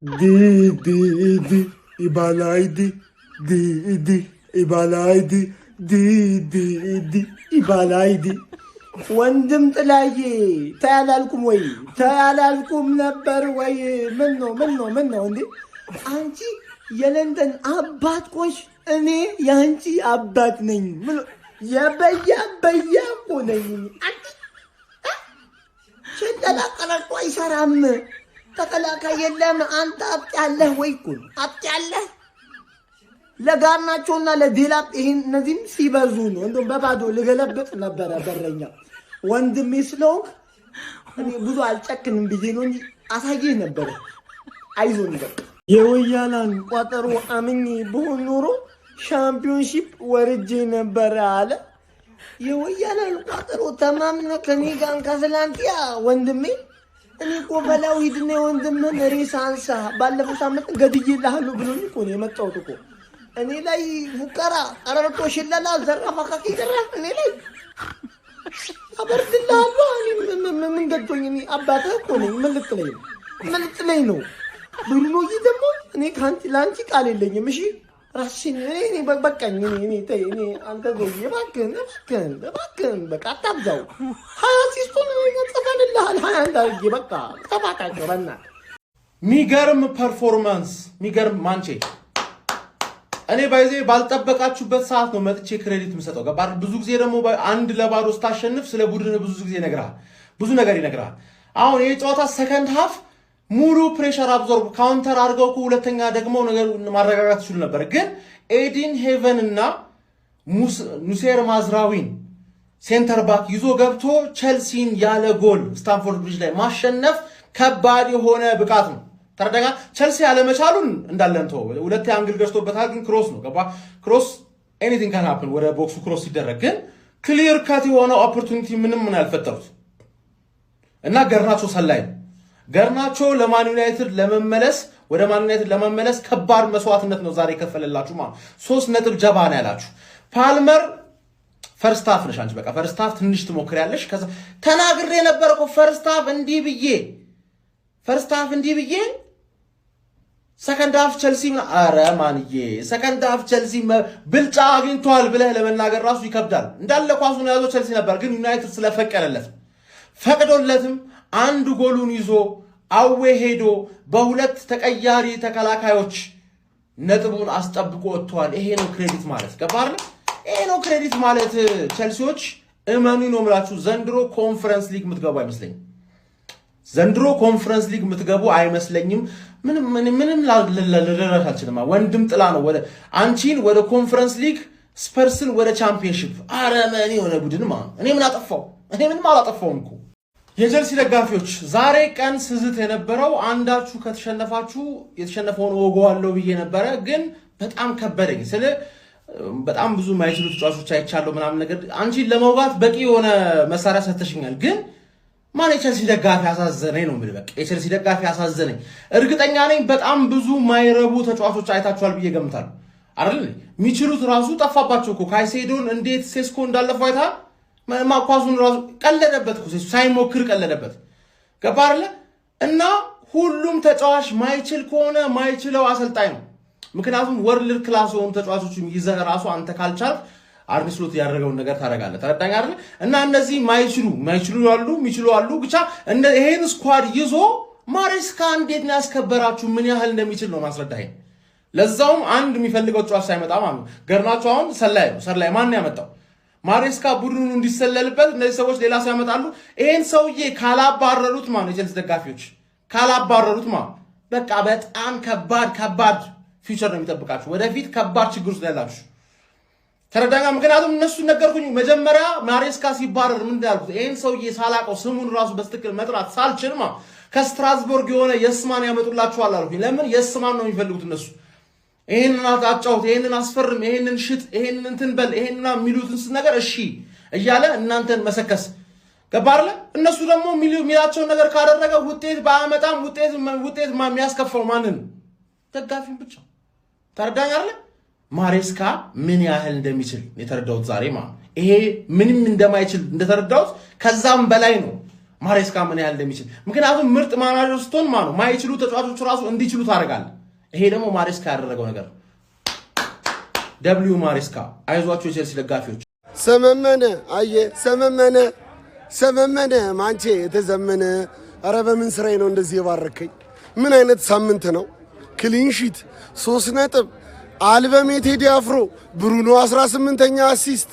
Di ibalaydi ibalaydi di ibalaydi ወንድም ጥላዬ ታያላልኩም ወይ ታያላልኩም ነበር ወይ ምን ነው እንዴ አንቺ የለንደን አባት ቆሽ እኔ ያንቺ አባት ነኝ ምን የበያ እኮ ነኝ አንቺ ሸለላ ቀረቆ አይሰራም ተከላካይ የለም አንተ አብጥ ያለህ ወይ ኩን አብጥ ያለህ ለጋርናቸውና ለዲላፕ ይሄን እነዚህም ሲበዙ ነው እንደውም በባዶ ልገለብጥ ነበር በረኛ ወንድሜ ስለሆንክ እኔ ብዙ አልጨክንም ብዬ ነው እንጂ አሳየህ ነበር አይዞን በቃ የወያላን ቋጠሮ አምኜ ብሆን ኖሮ ሻምፒዮንሺፕ ወርጄ ነበር አለ የወያላን ቋጠሮ ተማምነ ከኔ ጋር ካስላንቲያ ወንድሜ እኔ እኮ በላው ሂድና ወንድምህን ሬሳ አንሳ ባለፈው ሳምንት ገድዬልሃለሁ ብሎኝ እኮ ነው የመጣሁት እኮ እኔ ላይ ሙከራ ቀረርቶ ሽለላ ዘራፋ ካኪራ እኔ ላይ አበርድልሃለሁ እኔ ምን ገዶኝ እኔ አባትህ እኮ ነኝ ምን ልትለኝ ነው ብሩኖ ደግሞ እኔ ካንቺ ላንቺ ቃል የለኝም እሺ ራስሽን እኔ በቃኝ እኔ ተይ እኔ አንተ ጎይ እባክህን በቃ አታብዛው ሀያሲስቱን ጽፈንልሃል 21 አድርጌ በቃ ተፋቃቸው በእናትህ ሚገርም ፐርፎርማንስ ሚገርም ማንቼ እኔ ባይዜ ባልጠበቃችሁበት ሰዓት ነው መጥቼ ክሬዲት የምሰጠው ገባር ብዙ ጊዜ ደግሞ አንድ ለባዶ ስታሸንፍ ስለ ቡድን ብዙ ጊዜ ይነግራል ብዙ ነገር ይነግራል አሁን ይሄ ጨዋታ ሰከንድ ሃፍ ሙሉ ፕሬሸር አብዞርብ ካውንተር አድርገው ሁለተኛ ደግሞ ነገር ማረጋጋት ይችላል ነበር ግን ኤዲን ሄቨን እና ኑሴር ማዝራዊን ሴንተር ባክ ይዞ ገብቶ ቸልሲን ያለ ጎል ስታንፎርድ ብሪጅ ላይ ማሸነፍ ከባድ የሆነ ብቃት ነው ተረዳጋ ቸልሲ ያለ መቻሉን እንዳለን ተው ሁለቴ አንግል ገርቶበታል ግን ክሮስ ነው ገባ ክሮስ ኤኒቲንግ ካን ሃፕን ወደ ቦክሱ ክሮስ ሲደረግ ግን ክሊር ካት የሆነ ኦፖርቹኒቲ ምንም ያልፈጠሩት እና ገርናቾ ሰላይ ገርናቾ ለማን ዩናይትድ ለመመለስ ወደ ማን ዩናይትድ ለመመለስ ከባድ መስዋዕትነት ነው ዛሬ ከፈለላችሁ ማለት 3 ነጥብ ጀባ ነው ያላችሁ ፓልመር ፈርስት ሃፍ ነሽ አንቺ በቃ ፈርስት ሃፍ ትንሽ ትሞክሪያለሽ ከዛ ተናግሬ ነበርኩ ፈርስት ሃፍ እንዲህ ብዬ ሰከንድ ሃፍ ቸልሲ አረ ማንዬ ሰከንድ ሃፍ ቸልሲ ብልጫ አግኝቷል ብለህ ለመናገር ራሱ ይከብዳል እንዳለ ኳሱን ያዘው ቸልሲ ነበር ግን ዩናይትድ ስለፈቀደለት ፈቅዶለትም አንድ ጎሉን ይዞ አዌ ሄዶ በሁለት ተቀያሪ ተከላካዮች ነጥቡን አስጠብቆ ወጥቷል ይሄ ነው ክሬዲት ማለት ገባር ይሄ ነው ክሬዲት ማለት ቸልሲዎች እመኑ ነው ማለት ዘንድሮ ኮንፈረንስ ሊግ ምትገቡ አይመስለኝም ዘንድሮ ኮንፈረንስ ሊግ ምትገቡ አይመስለኝም ምንም ላልደረሳችንማ ወንድም ጥላ ነው ወደ አንቺን ወደ ኮንፈረንስ ሊግ ስፐርስን ወደ ቻምፒየንሺፕ አረመኔ የሆነ ቡድንማ እኔ ምን አጠፋው እኔ ምንም አላጠፋውም እኮ የቸልሲ ደጋፊዎች ዛሬ ቀን ስዝት የነበረው አንዳችሁ ከተሸነፋችሁ የተሸነፈውን ወጓለው ብዬ ነበረ ግን በጣም ከበደኝ ስለ በጣም ብዙ ማይችሉ ተጫዋቾች አይቻለው ምናምን ነገር አንቺን ለመውጋት በቂ የሆነ መሳሪያ ሰተሽኛል ግን ማን የቸልሲ ደጋፊ አሳዘነኝ ነው ማለት በቃ የቸልሲ ደጋፊ አሳዘነኝ እርግጠኛ ነኝ በጣም ብዙ ማይረቡ ተጫዋቾች አይታችኋል ብዬ ገምታለሁ አይደል ሚችሉት ራሱ ጠፋባቸው እኮ ካይሴዶን እንዴት ሴስኮ እንዳለፈው አይታ ማኳሱን ራሱ ቀለደበት እኮ ሳይሞክር ቀለደበት ገባርለ እና ሁሉም ተጫዋች ማይችል ከሆነ ማይችለው አሰልጣኝ ነው ምክንያቱም ወርልድ ክላስ ሆኑ ተጫዋቾችም ይዘህ ራሱ አንተ ካልቻልክ አርኔ ስሎት ያደረገውን ነገር ታረጋለህ ተረዳኝ አይደል እና እነዚህ ሚችሉ አሉ ብቻ ይሄን ስኳድ ይዞ ማሬስካ እንዴት ነው ያስከበራችሁ ምን ያህል እንደሚችል ነው ማስረዳኝ ለዛውም አንድ የሚፈልገው ተጫዋች ሳይመጣ ማለት ገርናቸው አሁን ሰላይ ማን ያመጣው ማሬስካ ቡድኑን እንዲሰለልበት እነዚህ ሰዎች ሌላ ሰው ያመጣሉ ይሄን ሰውዬ ካላባረሩት ማለት የቸልሲ ደጋፊዎች ካላባረሩት ማለት በቃ በጣም ከባድ ፊውቸር ነው የሚጠብቃችሁ ወደፊት ከባድ ችግር ውስጥ ያላችሁ ተረዳኛ ምክንያቱም እነሱ ነገርኩኝ መጀመሪያ ማሬስካ ሲባረር ምን እንዳልኩት ይሄን ሰውዬ ሳላቀው ስሙን ራሱ በስትክክል መጥራት ሳልችል ማለት ከስትራስቦርግ የሆነ የስማን ያመጡላችኋል አልኩኝ ለምን የስማን ነው የሚፈልጉት እነሱ ይሄንን አጫውት ይሄንን አስፈርም ይሄንን ሽጥ ይሄንን እንትን በል ይሄንና የሚሉትን ነገር እሺ እያለ እናንተን መሰከስ ገባርለ እነሱ ደግሞ ሚላቸው ነገር ካደረገ ውጤት ባያመጣም ውጤት የሚያስከፋው ማንን ደጋፊን ብቻ ተረዳኝ አይደል ማሬስካ ምን ያህል እንደሚችል የተረዳሁት ዛሬ ማለት ይሄ ምንም እንደማይችል እንደተረዳሁት ከዛም በላይ ነው ማሬስካ ምን ያህል እንደሚችል። ምክንያቱም ምርጥ ማናጀር ስትሆን ማለት ማይችሉ ተጫዋቾች ራሱ እንዲችሉ ታደርጋለህ። ይሄ ደግሞ ማሬስካ ያደረገው ነገር ነው። ደብሊው ማሬስካ አይዟችሁ የቼልሲ ደጋፊዎች። ሰመመነ አየ ሰመመነ ማንቼ የተዘመነ። ኧረ በምን ስራዬ ነው እንደዚህ የባረከኝ? ምን አይነት ሳምንት ነው? ክሊንሺት 3 ነጥብ አልበም ቴዲ አፍሮ ብሩኖ 18ኛ አሲስት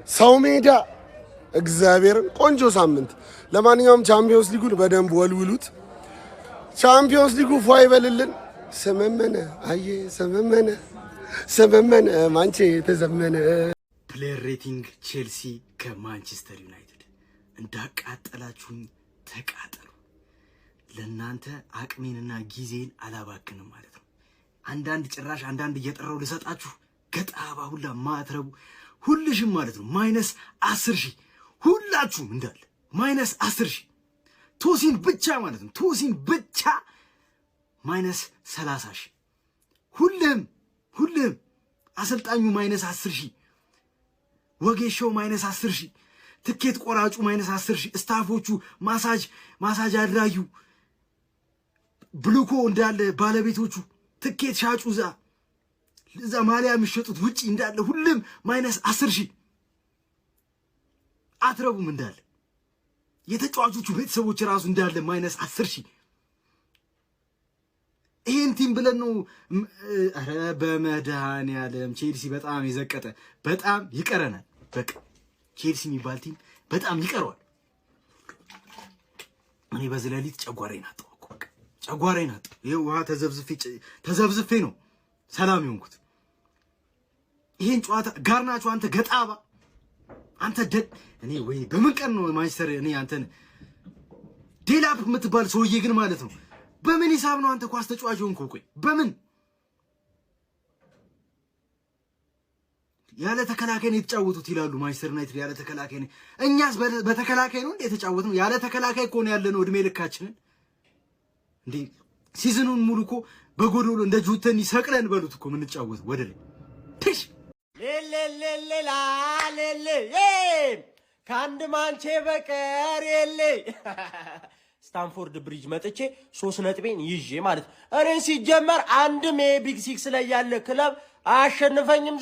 ሰው ሜዳ እግዚአብሔርን ቆንጆ ሳምንት። ለማንኛውም ቻምፒዮንስ ሊጉን በደንብ ወልውሉት። ቻምፒዮንስ ሊጉ ፏ ይበልልን። ሰመመነ አየ ሰመመነ ማንቼ የተዘመነ። ፕሌየር ሬቲንግ ቼልሲ ከማንቸስተር ዩናይትድ እንዳቃጠላችሁኝ ተቃጠሉ። ለእናንተ አቅሜንና ጊዜን አላባክንም ማለት ነው። አንዳንድ እየጠራው ልሰጣችሁ ገጣባ ሁላ ማትረቡ ሁልሽም ማለት ነው -10,000 ሁላችሁም እንዳለ -10,000 ቶሲን ብቻ ማለት ነው። ቶሲን ብቻ -30,000 ሁሉም አሰልጣኙ -10,000 ወጌሾው -10,000 ትኬት ቆራጩ -10,000 ስታፎቹ ማሳጅ አድራጊው ብሉኮ እንዳለ ባለቤቶቹ ትኬት ሻጩ እዛ ማሊያ የሚሸጡት ውጪ እንዳለ ሁሉም -10,000 አትረቡም እንዳለ የተጫዋቾቹ ቤተሰቦች ራሱ እንዳለ -10,000 ይሄን ቲም ብለን ነው። አረ በመድኃኒዓለም ቼልሲ በጣም የዘቀጠ በጣም ይቀረናል። በቃ ቼልሲ የሚባል ቲም በጣም ይቀረዋል። እኔ በዚህ ሌሊት ጨጓራዬን አጣሁ። ይሄ ውሃ ተዘብዝፌ ነው ሰላም የሆንኩት። ይሄን ጨዋታ ጋርናቾ አንተ ገጣባ አንተ እኔ ወይ በምን ቀን ነው ማንቸስተር እኔ አንተን ዴላፕ የምትባል ሰውዬ ግን ማለት ነው በምን ሂሳብ ነው አንተ ኳስ ተጫዋች ሆንከው? ቆይ በምን ያለ ተከላካይ ነው የተጫወቱት ይላሉ ማንቸስተር ዩናይትድ ያለ ተከላካይ ነው። እኛስ በተከላካይ ነው እንዴ የተጫወትነው? ያለ ተከላካይ እኮ ነው ያለነው እድሜ ልካችንን እንዴ። ሲዝኑን ሙሉ እኮ በጎዶሎ እንደ ጁተኒ ሰቅለን በሉት እኮ ምን ተጫወት ወደ ላይ ትሽ ሌሌሌላሌሌ ከአንድ ማንቼ በቀር የለ ስታንፎርድ ብሪጅ መጥቼ 3 ነጥቤን ይዤ ማለት እኔን ሲጀመር አንድም የቢግ ሲክስ ላይ ያለ ክለብ አያሸንፈኝም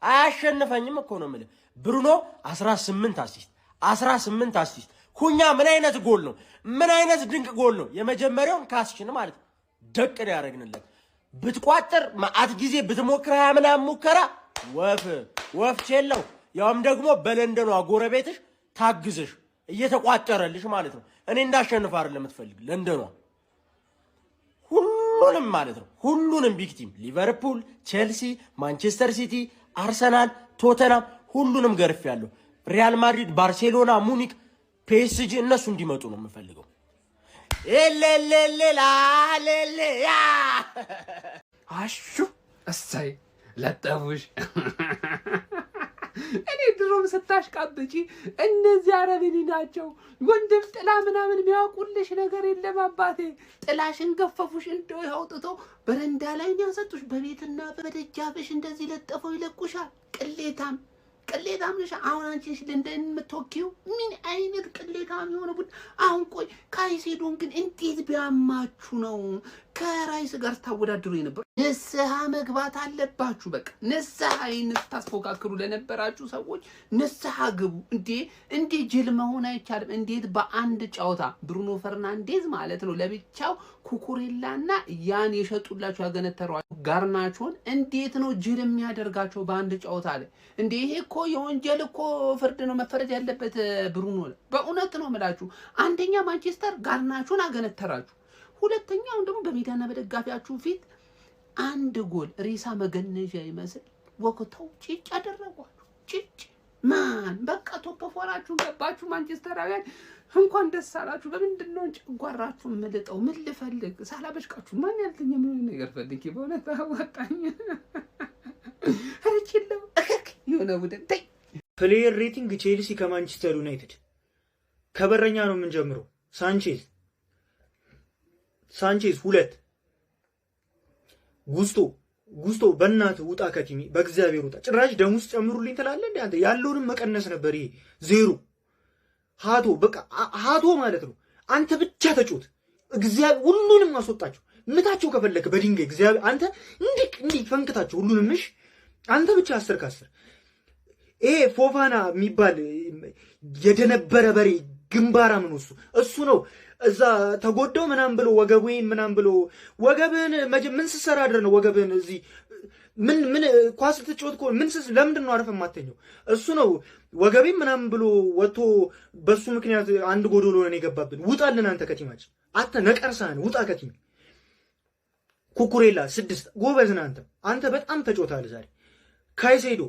አያሸንፈኝም እኮ ነው የምልህ። ብሩኖ 18 አሲስት ኩኛ ምን አይነት ጎል ነው? ምን አይነት ድንቅ ጎል ነው! የመጀመሪያውን ካስችን ማለት ደቅን ያደረግንለት ብትቋጥር ማአት ጊዜ ብትሞክር ምናምን ሙከራ ወፍ ቼለው ያውም ደግሞ በለንደኗ ጎረቤትሽ ታግዝሽ እየተቋጠረልሽ ማለት ነው። እኔ እንዳሸንፍ አይደለም የምትፈልግ ለንደኗ ሁሉንም ማለት ነው። ሁሉንም ቢግ ቲም ሊቨርፑል፣ ቼልሲ፣ ማንቸስተር ሲቲ፣ አርሰናል፣ ቶተናም ሁሉንም ገርፌያለሁ። ሪያል ማድሪድ፣ ባርሴሎና፣ ሙኒክ፣ ፒኤስጂ እነሱ እንዲመጡ ነው የምፈልገው። ሌሌሌላሌሌያ አሹ እሰይ ለጠፉሽ። እኔ ድሮም ስታሽቃብጪ እነዚህ አረብኒ ናቸው ወንድም ጥላ ምናምን የሚያውቁልሽ ነገር የለም አባቴ። ጥላሽን ገፈፉሽ እንደው ያውጥቶ በረንዳ ላይ ያሰጡሽ በቤትና በደጃፍሽ እንደዚህ ለጠፈው ይለቁሻል። ቅሌታም ነሽ። አሁን አንቺሽ ለንደን የምትወኪው ምን አይነት ቅሌታም የሆነ ቡድ። አሁን ቆይ ካይሴዶን ግን እንዴት ቢያማችሁ ነው ከራይስ ጋር ታወዳድሩ የነበረው? ንስሐ መግባት አለባችሁ። በቃ ንስሐ ታስፎካክሩ ለነበራችሁ ሰዎች ንስሐ ግቡ። እንዴ ጅል መሆን አይቻልም። እንዴት በአንድ ጨዋታ ብሩኖ ፈርናንዴዝ ማለት ነው ለብቻው ኩኩሬላና ያን የሸጡላችሁ ያገነተሯችሁ ጋርናቾን እንዴት ነው ጅል የሚያደርጋቸው በአንድ ጨዋታ ላይ? እንዴ ይሄ እኮ የወንጀል እኮ ፍርድ ነው መፈረድ ያለበት ብሩኖ። በእውነት ነው የምላችሁ። አንደኛ ማንቸስተር ጋርናቾን አገነተራችሁ። ሁለተኛው ደግሞ በሜዳና በደጋፊያችሁ ፊት አንድ ጎል ሬሳ መገነዣ ይመስል ወቅተው ጭጭ አደረጓችሁ። ጭጭ ማን በቃ ቶፕ ፎራችሁ ገባችሁ። ማንቸስተራውያን እንኳን ደስ አላችሁ። በምንድን ነው ጨጓራችሁ መልጠው? ምን ልፈልግ ሳላበሽቃችሁ ማን ያልተኛ ምን ነገር ፈልጊ። በእውነት አዋጣኝ አረችለው የሆነ ቡድን ታይ። ፕሌየር ሬቲንግ ቼልሲ ከማንቸስተር ዩናይትድ ከበረኛ ነው የምንጀምረው። ሳንቼዝ 2 ጉስቶ በእናትህ ውጣ ከቲሚ በእግዚአብሔር ውጣ። ጭራሽ ደሙስ ጨምሩልኝ ትላለህ እንዴ አንተ? ያለውንም መቀነስ ነበር። ይሄ 0 ሃቶ በቃ ሃቶ ማለት ነው። አንተ ብቻ ተጮት። እግዚአብሔር ሁሉንም አስወጣቸው። ምታቸው ከፈለክ በድንጋይ እግዚአብሔር አንተ እንዲህ ፈንክታቸው ሁሉንም። እሺ አንተ ብቻ 10 ከ10 ይሄ ፎፋና የሚባል የደነበረ በሬ ግንባራ ምን እሱ ነው እዛ ተጎዳው ምናምን ብሎ ወገብህን ምን ስትሰራ አድረህ ነው ወገብህን እዚህ ምን ኳስ ልትጫወት እኮ ለምንድን ነው አረፈ የማተኛው? እሱ ነው ወገቤ ምናምን ብሎ ወጥቶ በሱ ምክንያት አንድ ጎዶሎ ነው የገባብን። ውጣልን አንተ ከቲማችን አንተ ነቀርሳን ውጣ ከቲም ኩኩሬላ 6 ጎበዝ ነህ አንተ በጣም ተጫውተሃል ዛሬ። ካይሴዶ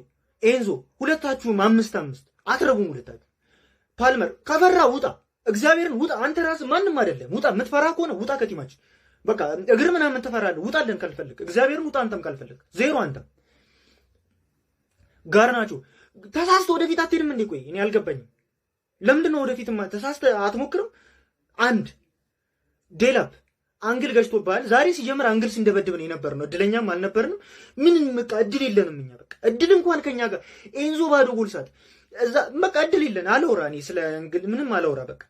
ኤንዞ ሁለታችሁም 5-5 አትረቡም ሁለታችሁ። ፓልመር ከፈራ ውጣ፣ እግዚአብሔርን ውጣ። አንተ ራስህ ማንም አይደለም ውጣ። የምትፈራ ከሆነ ውጣ ከቲማችን በቃ እግር ምናምን ትፈራለህ። ውጣልን ካልፈልግ እግዚአብሔርን ውጣ። አንተም ካልፈልግ 0 አንተም ጋርናቾ ተሳስተ ወደፊት አትሄድም እንዴ? ቆይ እኔ አልገባኝም። ለምንድን ነው ወደፊትማ ተሳስተ አትሞክርም? አንድ ዴላፕ አንግል ገጭቶብሃል ዛሬ። ሲጀምር አንግል ሲንደበድብን የነበርነው እድለኛም አልነበርንም። ምንም በቃ እድል የለንም እኛ በቃ እድል እንኳን ከኛ ጋር ኤንዞ ባዶ ጎል ሳት እዛ በቃ እድል የለን። አላወራ እኔ ስለ አንግል ምንም አላወራ። በቃ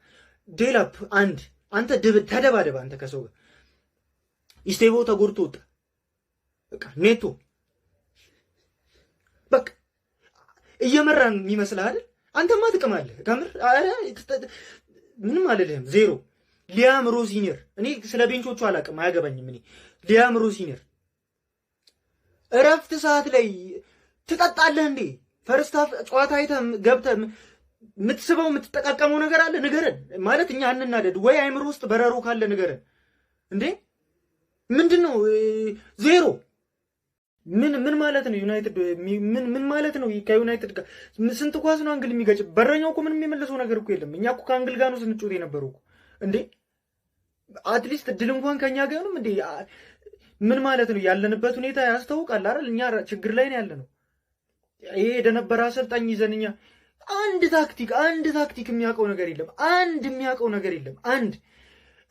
ዴላፕ አንድ አንተ ተደባደባ አንተ ከሰው ጋር ኢስቴቮ ተጎድቶ ወጣ። በቃ ኔቶ በቃ እየመራን የሚመስልህ አይደል? አንተማ ትቅማለህ ከምር። አረ ምንም አልልህም። 0 ሊያም ሮዚኒየር እኔ ስለ ቤንቾቹ አላውቅም፣ አያገባኝም። እኔ ሊያም ሮዚኒየር እረፍት ሰዓት ላይ ትጠጣለህ እንዴ? ፈርስት ሃፍ ጨዋታ አይተህ ገብተህ የምትስበው የምትጠቃቀመው ነገር አለ? ንገረን ማለት እኛ እንናደድ ወይ አይምሮ ውስጥ በረሮ ካለ ንገረን እንዴ። ምንድነው 0? ምን ማለት ነው? ዩናይትድ ምን ማለት ነው? ከዩናይትድ ጋር ስንት ኳስ ነው አንግል የሚገጭ? በረኛው እኮ ምንም የመለሰው ነገር እኮ የለም። እኛ እኮ ከአንግል ጋር ነው ስንጮት የነበረው እኮ እንዴ። አትሊስት እድል እንኳን ከኛ ጋር ነው እንዴ? ምን ማለት ነው? ያለንበት ሁኔታ ያስታውቃል አይደል? እኛ ችግር ላይ ነው ያለነው። ይሄ የደነበረ አሰልጣኝ ይዘን እኛ አንድ ታክቲክ የሚያውቀው ነገር የለም። አንድ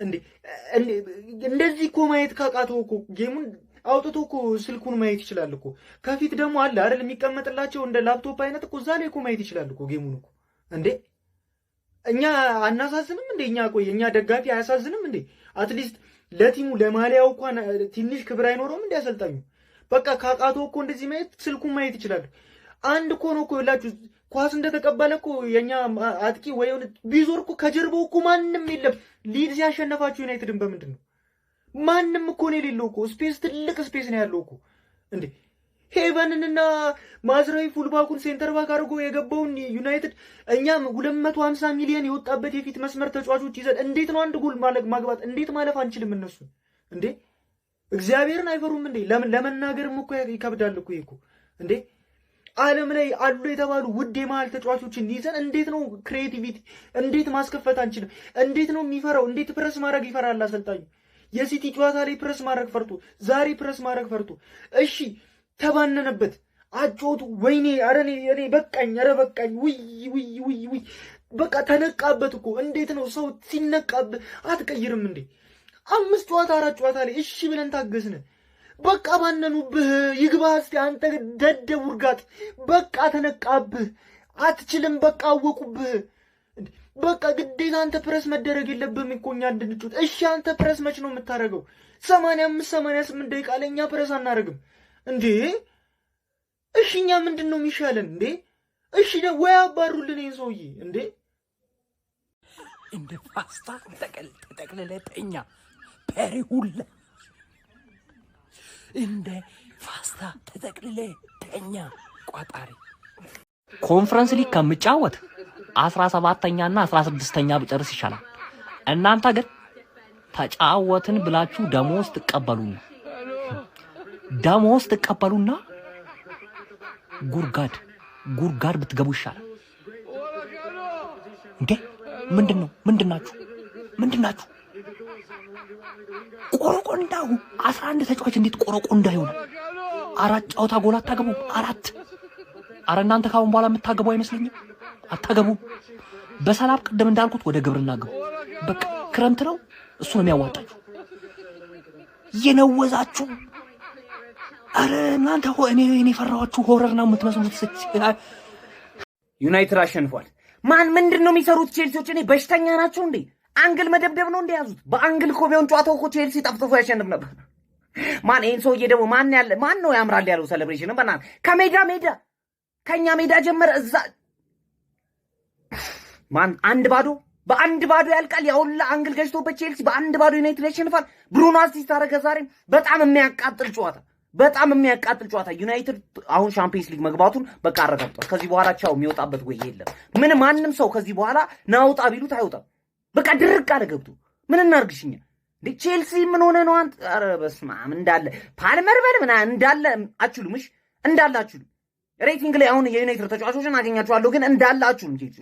እንዴ እንደዚህ እኮ ማየት ካቃተው እኮ ጌሙን አውጥቶ እኮ ስልኩን ማየት ይችላል እኮ። ከፊት ደግሞ አለ አይደል የሚቀመጥላቸው እንደ ላፕቶፕ አይነት እኮ እዛ ላይ እኮ ማየት ይችላል እኮ ጌሙን እኮ እንዴ። እኛ አናሳዝንም እንዴ? እኛ ደጋፊ አያሳዝንም እንዴ? አትሊስት ለቲሙ ለማሊያው እንኳን ትንሽ ክብር አይኖረውም እንዴ አሰልጣኙ? በቃ ካቃተው እኮ እንደዚህ ማየት ስልኩን ማየት ይችላል። አንድ እኮ ነው እኮ ይላችሁ ኳስ እንደተቀበለ እኮ የኛ አጥቂ ወይ ቢዞር እኮ ከጀርባው እኮ ማንም የለም። ሊድስ ያሸነፋችሁ ዩናይትድን በምንድን ነው? ማንም እኮ ነው የሌለው እኮ። ስፔስ ትልቅ ስፔስ ነው ያለው እኮ እንዴ። ሄቨንንና ማዝራዊ ፉልባኩን ሴንተር ባክ አድርጎ የገባውን ዩናይትድ እኛም 250 ሚሊዮን የወጣበት የፊት መስመር ተጫዋቾች ይዘን እንዴት ነው አንድ ጎል ማግባት? እንዴት ማለፍ አንችልም? እነሱ እንዴ እግዚአብሔርን አይፈሩም እንዴ? ለመናገርም እኮ ይከብዳል እኮ ይሄ እኮ እንዴ። ዓለም ላይ አሉ የተባሉ ውድ የመሃል ተጫዋቾችን ይዘን እንዴት ነው ክሬቲቪቲ እንዴት ማስከፈት አንችልም? እንዴት ነው የሚፈራው? እንዴት ፕረስ ማድረግ ይፈራል አሰልጣኙ? የሲቲ ጨዋታ ላይ ፕረስ ማድረግ ፈርቶ፣ ዛሬ ፕረስ ማድረግ ፈርቶ፣ እሺ ተባነነበት አጮቱ። ወይኔ አረ እኔ በቃኝ፣ አረ በቃኝ። ውይ በቃ ተነቃበት እኮ። እንዴት ነው ሰው ሲነቃበት አትቀይርም እንዴ? 5 ጨዋታ 4 ጨዋታ ላይ እሺ ብለን ታገስን። በቃ ባነኑብህ። ይግባ እስቲ አንተ ደደብ ውርጋጥ። በቃ ተነቃብህ። አትችልም። በቃ አወቁብህ። በቃ ግዴታ አንተ ፕረስ መደረግ የለብህም እኮ እኛ እንድንጩት። እሺ አንተ ፕረስ መች ነው የምታደርገው? 85-88 ደቂቃ ላይ እኛ ፕረስ አናደርግም እንዴ? እሺ እኛ ምንድን ነው የሚሻለን እንዴ? እሺ ወይ አባሩልን ይሄን ሰውዬ እንዴ። እንደ ፓስታ ተጠቅልለተኛ ፐሪሁላ እንደ ፓስታ ተጠቅልለተኛ ቋጣሪ ኮንፈረንስ ሊግ ከምጫወት 17ኛና 16ኛ ብጨርስ ይሻላል። እናንተ ግን ተጫወትን ብላችሁ ደሞዝ ትቀበሉና ጉርጋድ ብትገቡ ይሻላል። እንዴ ምንድናችሁ? ቆረቆንዳው 11 ተጫዋች እንዴት ቆረቆንዳ ይሆናል? 4 ጨዋታ ጎል አታገቡ? 4 አረ እናንተ ካሁን በኋላ የምታገቡ አይመስለኝም። አታገቡ። በሰላም ቅድም እንዳልኩት ወደ ግብርና ግቡ። በቃ ክረምት ነው፣ እሱ ነው የሚያዋጣችሁ። የነወዛችሁ አረ እናንተ እኔ ፈራኋችሁ። ሆረር ነው የምትመስሉት። ዩናይትድ አሸንፏል። ማን ምንድነው የሚሰሩት ቼልሲዎች? እኔ በሽተኛ ናቸው እንዴ? አንግል መደብደብ ነው እንደያዙት። በአንግል እኮ ቢሆን ጨዋታው እኮ ቼልሲ ጠፍጥፎ ያሸንፍ ነበር። ማን ይሄን ሰውዬ ደግሞ ማን ነው ያምራል ያለው ሴሌብሬሽን በእናትህ ከሜዳ ከኛ ሜዳ ጀመረ እዛ ማን በአንድ ባዶ ያልቃል። ያውላ አንግል ገጭቶበት ቼልሲ በአንድ ባዶ ዩናይትድ ያሸንፋል። ብሩኖ አሲስት አደረገ ዛሬ። በጣም የሚያቃጥል ጨዋታ ዩናይትድ አሁን ቻምፒየንስ ሊግ መግባቱን በቃ አረጋግጧል። ከዚህ በኋላ ቻው የሚወጣበት ወይ የለም። ማንም ሰው ከዚህ በኋላ ናውጣ ቢሉት አይወጣም። በቃ ድርቅ አለ ገብቶ። ምን እናርግሽኛ እንዴ? ቼልሲ ምን ሆነ ነው አንተ? ኧረ በስመ አብ እንዳለ ፓልመር እንዳለ አችሉም። እሺ እንዳለ አችሉም። ሬቲንግ ላይ አሁን የዩናይትድ ተጫዋቾችን አገኛቸዋለሁ ግን እንዳለ አችሉም። ቼልሲ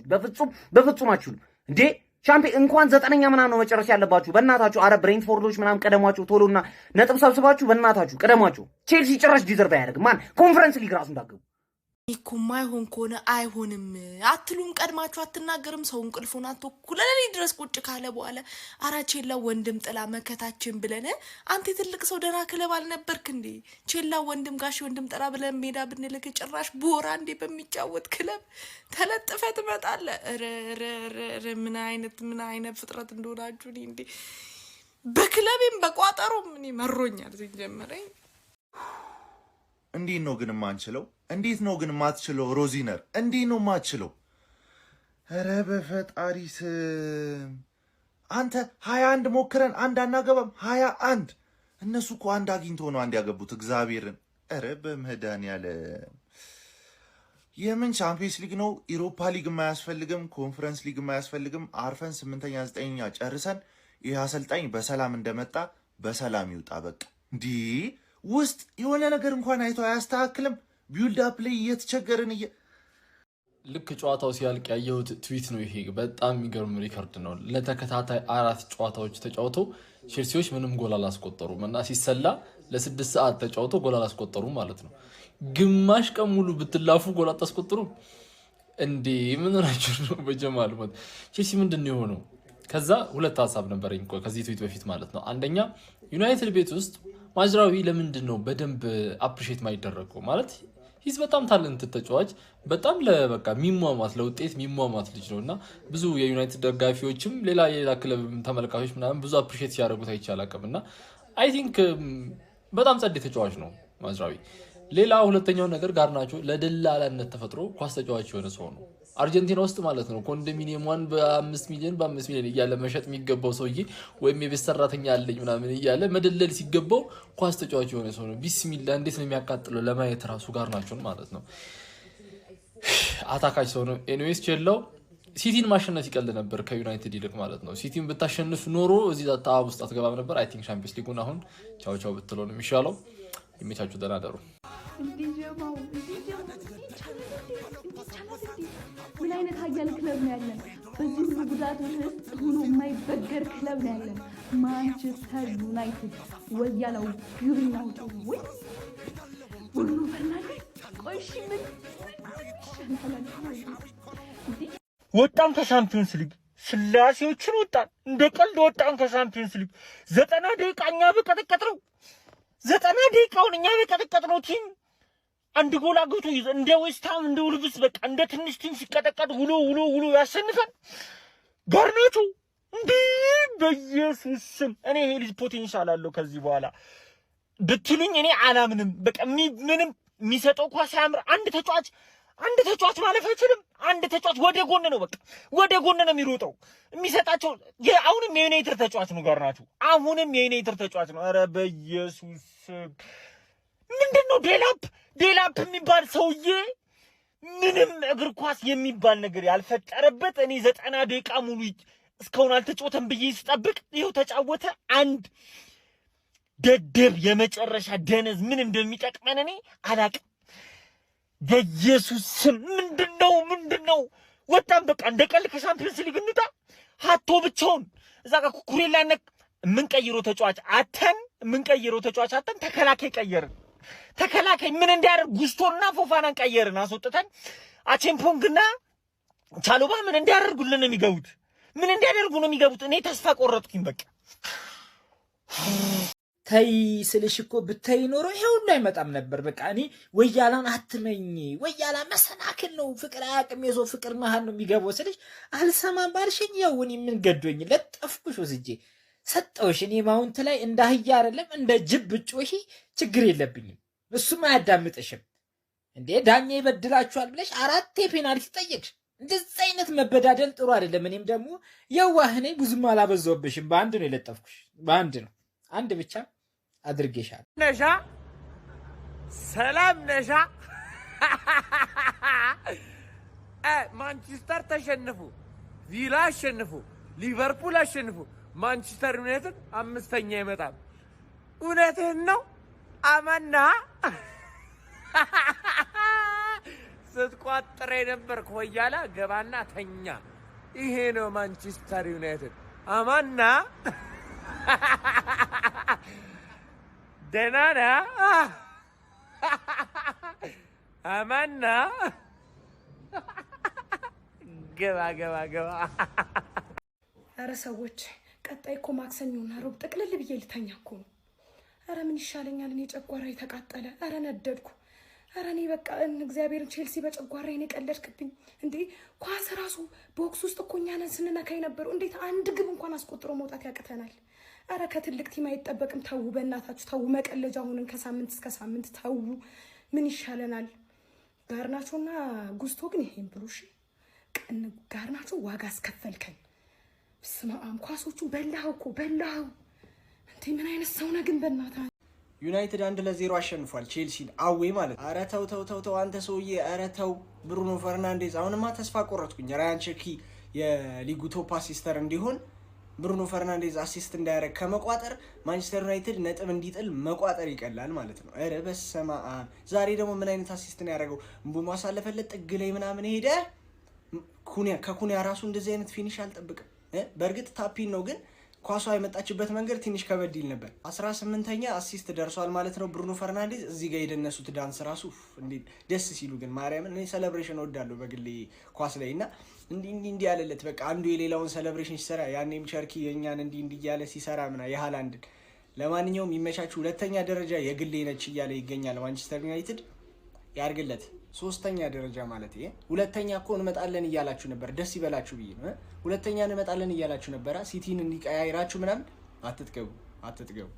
በፍጹም አችሉም እንዴ። ቻምፒየን እንኳን 9ኛ ምናምን ነው መጨረስ ያለባችሁ በእናታችሁ። አረ ብሬንትፎርዶች ምናምን ቀደሟቸው ቶሎና ነጥብ ሰብስባችሁ በእናታችሁ ቀደሟቸው። ቼልሲ ጭራሽ ዲዘርቭ አያደርግም። ማን ኮንፈረንስ ሊግ ራሱ እንዳገቡ እኮ ማይሆን ከሆነ አይሆንም አትሉም? ቀድማችሁ አትናገርም? ሰው እንቅልፉን አትኩ ለሌሊት ድረስ ቁጭ ካለ በኋላ አራቼላ ወንድም ጥላ መከታችን ብለን አንተ ትልቅ ሰው ደና ክለብ አልነበርክ እንዴ? ቼላ ወንድም ጋሽ ወንድም ጥላ ብለን ሜዳ ብንልክ ጭራሽ ቦራ እንዴ በሚጫወት ክለብ ተለጥፈ ትመጣለህ። ምን አይነት ፍጥረት እንደሆናችሁ እንዴ! በክለብም በቋጠሮም እኔ መሮኛል ሲጀመረኝ። እንዴት ነው ግን ማንችለው? እንዴት ነው ግን ማትችለው? ሮዚነር እንዴት ነው ማትችለው? ኧረ በፈጣሪ ስም አንተ 21 ሞክረን አንድ አናገባም። 21 እነሱ እኮ አንድ አግኝተው ነው አንድ ያገቡት። እግዚአብሔርን ኧረ በመድኃኒዓለም የምን ቻምፒየንስ ሊግ ነው? ኢሮፓ ሊግ የማያስፈልግም፣ ኮንፈረንስ ሊግ የማያስፈልግም። አርፈን 8ኛ 9ኛ ጨርሰን ይህ አሰልጣኝ በሰላም እንደመጣ በሰላም ይውጣ በቃ። እንዲህ ውስጥ የሆነ ነገር እንኳን አይቶ አያስተካክልም። ቢልድ አፕ ላይ እየተቸገርን ልክ ጨዋታው ሲያልቅ ያየሁት ትዊት ነው ይሄ። በጣም የሚገርም ሪከርድ ነው። ለተከታታይ 4 ጨዋታዎች ተጫውተው ቼልሲዎች ምንም ጎል አላስቆጠሩም እና ሲሰላ ለ6 ሰዓት ተጫውተው ጎል አላስቆጠሩም ማለት ነው። ግማሽ ቀን ሙሉ ብትላፉ ጎል አታስቆጥሩም እንዴ? ምን ሆናችሁ ነው? በጀማል ማለት ቼልሲ ምንድነው የሆነው? ከዛ ሁለት ሐሳብ ነበረኝ ከዚህ ትዊት በፊት ማለት ነው። አንደኛ ዩናይትድ ቤት ውስጥ ማዝራዊ ለምንድን ነው በደንብ አፕሪሺየት ማይደረገው? ማለት ሂስ በጣም ታለንት ተጫዋች፣ በጣም ለበቃ ሚሟሟት ለውጤት ሚሟሟት ልጅ ነውና ብዙ የዩናይትድ ደጋፊዎችም ሌላ ክለብ ተመልካቾች ምናምን ብዙ አፕሪሺየት ሲያደርጉት አይቻላቀምና አይ ቲንክ በጣም ጸዴ ተጫዋች ነው ማዝራዊ። ሌላ ሁለተኛው ነገር ጋርናቾ ለደላላነት ተፈጥሮ ኳስ ተጫዋች የሆነ ሰው ነው። አርጀንቲና ውስጥ ማለት ነው ኮንዶሚኒየም በ5 ሚሊዮን እያለ መሸጥ የሚገባው ሰውዬ ወይም የቤት ሰራተኛ አለኝ ምናምን እያለ መደለል ሲገባው ኳስ ተጫዋች የሆነ ሰው ነው። ቢስሚላ እንዴት ነው የሚያቃጥለው ለማየት ራሱ ጋርናቾን ማለት ነው። አታካች ሰው ነው። ኤኒዌይስ ቼላው ሲቲን ማሸነፍ ይቀል ነበር ከዩናይትድ ይልቅ ማለት ነው። ሲቲን ብታሸንፍ ኖሮ እዚህ ታብ ውስጥ አትገባም ነበር። አይ ቲንክ ቻምፒየንስ ሊጉን አሁን ቻው ብትለው ነው የሚሻለው። ይመቻችሁ፣ ደህና ደሩ። ምን አይነት ሀያል ክለብ ነው ያለን? በዚህ ሁሉ ጉዳት ውስጥ ሆኖ የማይበገር ክለብ ነው ያለን። ማንቸስተር ዩናይትድ ወያለው ግብናው ወይ ሁሉ ፈርናንዴዝ ቆይሽ ምን ወጣን ከቻምፒየንስ ሊግ ስላሴዎችን ወጣን፣ እንደ ቀልድ ወጣን ከቻምፒየንስ ሊግ። 90 ደቂቃ እኛ በቀጠቀጥነው 90 ደቂቃውን እኛ በቀጠቀጥነው ቲም አንድ ጎል አግብቶ እንደ ዌስትሃም እንደ ውልቭስ በቃ እንደ ትንሽ ቲም ሲቀጠቀጥ ውሎ ያሸንፋል። ጋርናቾ እንዴ በኢየሱስ ስም እኔ ይሄ ልጅ ፖቴንሻል አለው ከዚህ በኋላ ብትሉኝ እኔ አላምንም። በቃ ምንም የሚሰጠው ኳስ ያምር። አንድ ተጫዋች ማለፍ አይችልም። አንድ ተጫዋች ወደ ጎን ነው፣ በቃ ወደ ጎን ነው የሚሮጠው። የሚሰጣቸው አሁንም የዩናይትድ ተጫዋች ነው ጋርናቾ፣ አሁንም የዩናይትድ ተጫዋች ነው። ኧረ በኢየሱስ ምንድነው ዴላፕ የሚባል ሰውዬ ምንም እግር ኳስ የሚባል ነገር ያልፈጠረበት እኔ 90 ደቂቃ ሙሉ እስካሁን አልተጫወተም ብዬ ስጠብቅ ይኸው ተጫወተ። አንድ ደደብ የመጨረሻ ደነዝ ምን እንደሚጠቅመን እኔ አላቅም። በኢየሱስ ስም ምንድነው ወጣን በቃ እንደቀልድ ከቻምፒየንስ ሊግ እንውጣ። ሀቶ ብቻውን እዛ ጋር ኩኩሬላ የምንቀይረው ተጫዋች አተን ተከላካይ ምን እንዲያደርግ ጉስቶና ፎፋናን ቀየርን አስወጥተን አቼምፖንግና ቻሎባ ምን እንዲያደርጉልን ነው የሚገቡት? እኔ ተስፋ ቆረጥኩኝ በቃ። ተይ ስልሽ እኮ ብታይ ኖሮ ይሄ ሁሉ አይመጣም ነበር። በቃ እኔ ወያላን አትመኝ፣ ወያላ መሰናክል ነው፣ ፍቅር አያውቅም፣ የሰው ፍቅር መሀል ነው የሚገባው ስልሽ አልሰማም ባልሽኝ፣ ያው እኔ ምን ገዶኝ ለጠፍኩሽ ወስጄ ሰጠውሽ። እኔ ማውንት ላይ እንደ አህያ አይደለም እንደ ጅብ ብጮሂ ችግር የለብኝም፣ እሱም አያዳምጥሽም። እንዴ ዳኛ ይበድላችኋል ብለሽ 4 ፔናልቲ ጠየቅሽ። እንደዚህ አይነት መበዳደል ጥሩ አይደለም። እኔም ደግሞ የዋህ ነኝ፣ ብዙም አላበዛውብሽም። በአንድ ነው የለጠፍኩሽ፣ በአንድ ነው፣ አንድ ብቻ አድርጌሻል። ነሻ ሰላም ነሻ። ማንቸስተር ተሸንፉ፣ ቪላ አሸንፉ፣ ሊቨርፑል አሸንፉ፣ ማንቸስተር ዩናይትድ 5ኛ ይመጣል። እውነትህን ነው አማና ስትቋጥረ ነበር ኮያላ ገባና ተኛ። ይሄ ነው ማንቸስተር ዩናይትድ አማና ደናና አማና ገባ ገባ ገባ። አረ ሰዎች ቀጣይ እኮ ማክሰኞና ሮብ ጥቅልል ብዬ ልተኛ እኮ ነው። አረ ምን ይሻለኛል? እኔ ጨጓራዬ ተቃጠለ። አረ ነደድኩ። አረ እኔ በቃ እግዚአብሔርን ቼልሲ በጨጓራዬ ነው ቀለድክብኝ እንዴ! ኳስ ራሱ ቦክስ ውስጥ እኮ እኛ ነን ስንነካ የነበረው። እንዴት አንድ ግብ እንኳን አስቆጥሮ መውጣት ያቅተናል? አረ ከትልቅ ቲም አይጠበቅም። ተው በእናታችሁ ተው። መቀለጃ ሆነን ከሳምንት እስከ ሳምንት ተው። ምን ይሻለናል? ጋርናቾና ጉስቶ ግን ይሄን ብሉሽ ጋርናቾ ዋጋ አስከፈልከን። ስማም ኳሶቹ በላው እኮ በላው። እንዴ ምን አይነት ሰው ነህ ግን በእናትህ። ዩናይትድ 1-0 አሸንፏል ቼልሲን አዌ ማለት። አረ ተው ተው ተው ተው አንተ ሰውዬ፣ አረ ተው። ብሩኖ ፈርናንዴዝ አሁንማ ተስፋ ቆረጥኩኝ። ራያን ቸርኪ የሊጉ ቶፕ አሲስተር እንዲሆን ብሩኖ ፈርናንዴዝ አሲስት እንዳያደርግ ከመቋጠር ማንቸስተር ዩናይትድ ነጥብ እንዲጥል መቋጠር ይቀላል ማለት ነው። አረ በስመ አብ። ዛሬ ደግሞ ምን አይነት አሲስት ነው ያደረገው? እምቡሞ አሳለፈለት ጥግ ላይ ምናምን ሄደ። ከኩኒያ ራሱ እንደዚህ አይነት ፊኒሽ አልጠብቅም። በእርግጥ ታፒን ነው ግን ኳሷ የመጣችበት መንገድ ትንሽ ከበድ ይል ነበር። 18ኛ አሲስት ደርሷል ማለት ነው ብሩኖ ፈርናንዴዝ። እዚህ ጋር የደነሱት ዳንስ ራሱ እንዴት ደስ ሲሉ ግን ማርያምን። እኔ ሴሌብሬሽን እወዳለሁ በግሌ ኳስ ላይ እና እንዲህ ያለለት በቃ አንዱ የሌላውን ሴሌብሬሽን ሲሰራ ያኔም ቸርኪ የኛን እንዲህ እያለ ሲሰራ የሃላንድን። ለማንኛውም ይመቻችሁ። 2ኛ ደረጃ የግሌ ነች እያለ ይገኛል ማንቸስተር ዩናይትድ። ያርግለት 3ኛ ደረጃ ማለት ይሄ 2ኛ እኮ እንመጣለን እያላችሁ ነበር። ደስ ይበላችሁ ብዬ ነው። 2ኛ እንመጣለን እያላችሁ ነበር። ሲቲን እንዲቀያይራችሁ ምናምን አትጥገቡ።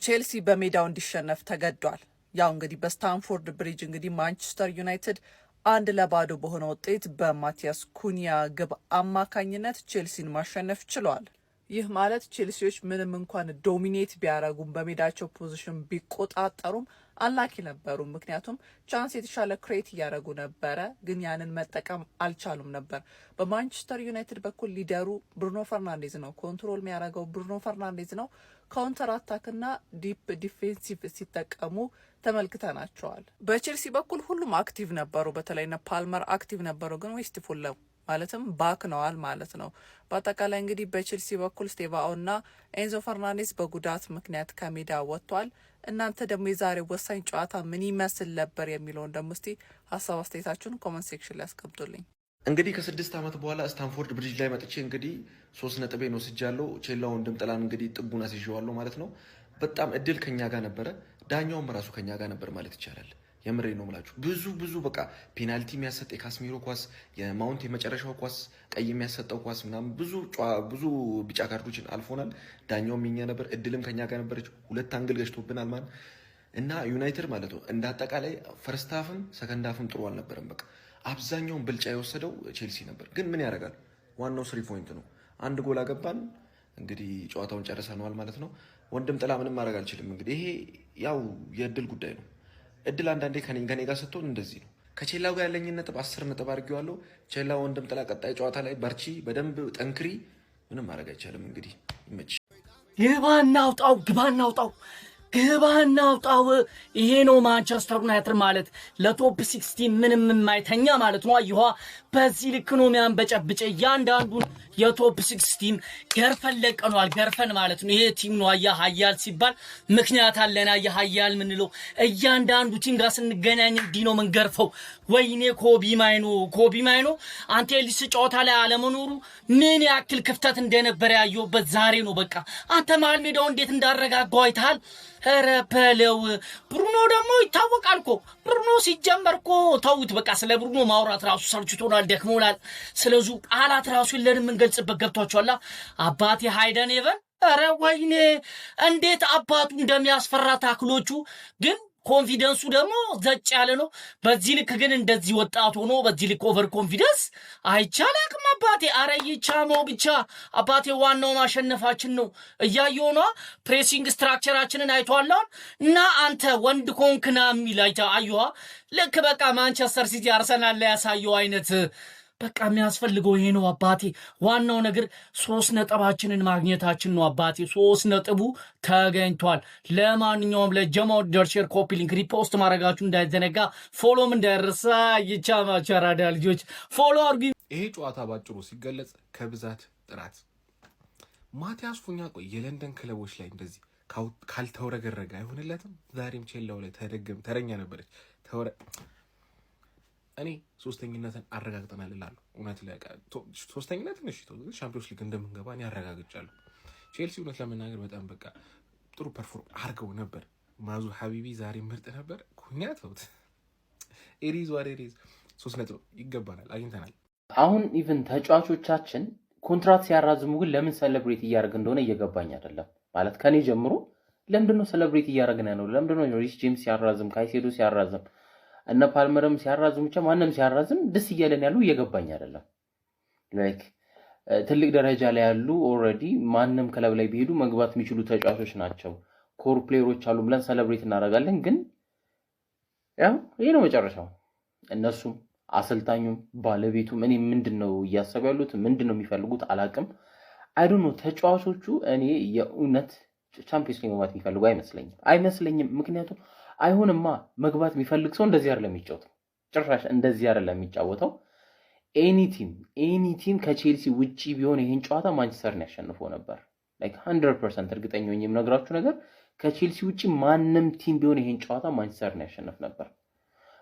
ቼልሲ በሜዳው እንዲሸነፍ ተገዷል። ያው እንግዲህ በስታንፎርድ ብሪጅ እንግዲህ ማንቸስተር ዩናይትድ 1-0 በሆነ ውጤት በማቲያስ ኩኒያ ግብ አማካኝነት ቼልሲን ማሸነፍ ችለዋል። ይህ ማለት ቼልሲዎች ምንም እንኳን ዶሚኔት ቢያረጉም በሜዳቸው ፖዚሽን ቢቆጣጠሩም አላኪ ነበሩ። ምክንያቱም ቻንስ የተሻለ ክሬት እያደረጉ ነበረ፣ ግን ያንን መጠቀም አልቻሉም ነበር። በማንቸስተር ዩናይትድ በኩል ሊደሩ ብሩኖ ፈርናንዴዝ ነው። ኮንትሮል የሚያደርገው ብሩኖ ፈርናንዴዝ ነው። ካውንተር አታክና ዲፕ ዲፌንሲቭ ሲጠቀሙ ተመልክተናቸዋል። በቼልሲ በኩል ሁሉም አክቲቭ ነበሩ። በተለይ ፓልመር አክቲቭ ነበሩ፣ ግን ዌስት ፉል ማለትም ባክነዋል ማለት ነው። በአጠቃላይ እንግዲህ በቼልሲ በኩል ስቴቫኦ እና ኤንዞ ፈርናንዴዝ በጉዳት ምክንያት ከሜዳ ወጥቷል። እናንተ ደግሞ የዛሬ ወሳኝ ጨዋታ ምን ይመስል ነበር የሚለውን ደግሞ እስቲ ሀሳብ አስተያየታችሁን ኮመንት ሴክሽን ላይ ያስቀምጡልኝ። እንግዲህ ከ6 ዓመት በኋላ ስታንፎርድ ብሪጅ ላይ መጥቼ እንግዲህ 3 ነጥቤን ወስጃለሁ። ቼላው ወንድምጥላን እንግዲህ ጥጉን አስይዤዋለሁ ማለት ነው። በጣም እድል ከኛ ጋር ነበረ። ዳኛውም ራሱ ከኛ ጋር ነበር ማለት ይቻላል። የምሬ ነው ምላችሁ። ብዙ በቃ ፔናልቲ የሚያሰጥ የካስሚሮ ኳስ፣ የማውንት የመጨረሻው ኳስ፣ ቀይ የሚያሰጠው ኳስ ምናምን ብዙ ቢጫ ካርዶችን አልፎናል። ዳኛውም የኛ ነበር። እድልም ከኛ ጋር ነበረች። 2 አንግል ገጭቶብናል ማለት እና ዩናይትድ ማለት ነው እንደ አጠቃላይ ፈርስት ሃፍም ሰከንድ ሃፍም ጥሩ አልነበረም። በቃ አብዛኛውን ብልጫ የወሰደው ቼልሲ ነበር። ግን ምን ያደርጋል፣ ዋናው 3 ፖይንት ነው። 1 ጎል አገባን። እንግዲህ ጨዋታውን ጨርሰነዋል ማለት ነው። ወንድም ጥላ ምንም ማድረግ አልችልም። እንግዲህ ይሄ ያው የእድል ጉዳይ ነው። እድል አንዳንዴ ከኔ ጋር ስትሆን እንደዚህ ነው። ከቼላው ጋር ያለኝን ነጥብ 10 ነጥብ አድርጌዋለሁ። ቼላው ወንድም ጥላ ቀጣይ ጨዋታ ላይ በርቺ፣ በደንብ ጠንክሪ። ምንም ማድረግ አይቻልም። እንግዲህ ይመች። ግባ እናውጣው ግባና አውጣው። ይሄ ነው ማንቸስተር ዩናይትድ ማለት ለቶፕ 16 ምንም የማይተኛ ማለት ነው። አየኋ በዚህ ልክ ነው የሚያንበጨብጨ እያንዳንዱን የቶፕ 16 ገርፈን ለቀኗል። ገርፈን ማለት ነው። ይሄ ቲም ነው አያ ሀያል ሲባል ምክንያት አለና አያ ሀያል ምንለው እያንዳንዱ ቲም ጋር ስንገናኝ እንዲህ ነው መንገርፈው። ወይኔ ኮቢ ማይኖ አንተ ሊስ ጨዋታ ላይ አለመኖሩ ምን ያክል ክፍተት እንደነበረ ያየውበት ዛሬ ነው። በቃ አንተ መሃል ሜዳው እንዴት እንዳረጋጋው አይተሃል። ኧረ በለው ብሩኖ ደግሞ ይታወቃል እኮ ብሩኖ ሲጀመርኮ ተውት በቃ ስለ ብሩኖ ማውራት ራሱ ሰልችቶናል፣ ደክሞናል። ስለዚህ ቃላት ራሱ የለንም እንገልጽበት። ገብቷቸዋል አባቴ ሃይደን ኤቨን። ኧረ ወይኔ እንዴት አባቱ እንደሚያስፈራ ታክሎቹ ግን ኮንፊደንሱ ደግሞ ዘጭ ያለ ነው። በዚህ ልክ ግን እንደዚህ ወጣት ሆኖ በዚህ ልክ ኦቨር ኮንፊደንስ አይቻልም አባቴ። አረ ይቻለው ብቻ አባቴ ዋናው ማሸነፋችን ነው። እያየው ነው ፕሬሲንግ ስትራክቸራችንን አይቷል። እና አንተ ወንድ ኮንክና የሚል አይዋ ልክ በቃ ማንቸስተር ሲቲ አርሰናል ላይ ያሳየው አይነት በቃ የሚያስፈልገው ይሄ ነው አባቴ። ዋናው ነገር 3 ነጥባችንን ማግኘታችን ነው አባቴ። 3 ነጥቡ ተገኝቷል። ለማንኛውም ለጀማው ደርሼር ኮፒ ሊንክ ሪፖስት ማድረጋችሁ እንዳይዘነጋ፣ ፎሎም እንዳይረሳ። ይቻማችሁ አራዳ ልጆች ፎሎ አድርጉ። ይሄ ጨዋታ ባጭሩ ሲገለጽ ከብዛት ጥራት ማቲያስ ኩኛ ቆይ የለንደን ክለቦች ላይ እንደዚህ ካልተወረገረገ አይሆንለትም። ዛሬም ቼላው ላይ ተረኛ ነበረች። እኔ ሶስተኝነትን አረጋግጠናል እላለሁ። እውነት ላይ ሶስተኝነትን እሺ ሻምፒዮንስ ሊግ እንደምንገባ እኔ አረጋግጫለሁ። ቼልሲ እውነት ለመናገር በጣም በቃ ጥሩ ፐርፎርም አድርገው ነበር። ማዙ ሀቢቢ ዛሬ ምርጥ ነበር። ኩኛ ተውት። ኤሪዝ 3 ነጥብ ይገባናል፣ አግኝተናል። አሁን ኢቭን ተጫዋቾቻችን ኮንትራት ሲያራዝሙ ግን ለምን ሰለብሬት እያደረግ እንደሆነ እየገባኝ አይደለም። ማለት ከኔ ጀምሮ ለምንድነው ሰለብሬት እያደረግን ነው? ለምንድነው ሪስ ጄምስ ሲያራዝም፣ ካይሴዶ ሲያራዝም፣ እነ ፓልመርም ሲያራዝም፣ ብቻ ማንም ሲያራዝም ደስ እያለን ያሉ እየገባኝ አይደለም። ላይክ ትልቅ ደረጃ ላይ ያሉ ኦልሬዲ ማንም ክለብ ላይ ቢሄዱ መግባት የሚችሉ ተጫዋቾች ናቸው፣ ኮር ፕሌየሮች አሉ ብለን ሰለብሬት እናደርጋለን። ግን ያው ይሄ ነው መጨረሻው። እነሱም አሰልጣኙም ባለቤቱም እኔ ምንድነው እያሰቡ ያሉት ምንድነው የሚፈልጉት አላቅም። አይ ዶንት ኖ። ተጫዋቾቹ እኔ የእውነት ቻምፒየንስ ሊግ መግባት የሚፈልጉ አይመስለኝም። ምክንያቱም አይሆንማ መግባት የሚፈልግ ሰው እንደዚህ አይደለም የሚጫወተው፣ ጭራሽ እንደዚህ አይደለም የሚጫወተው። ኤኒ ቲም ከቼልሲ ውጪ ቢሆን ይሄን ጨዋታ ማንቸስተርን ያሸንፈው ነበር። ላይክ 100% እርግጠኛ ነኝ የምነግራችሁ ነገር ከቼልሲ ውጪ ማንም ቲም ቢሆን ይሄን ጨዋታ ማንቸስተርን ያሸንፍ ነበር።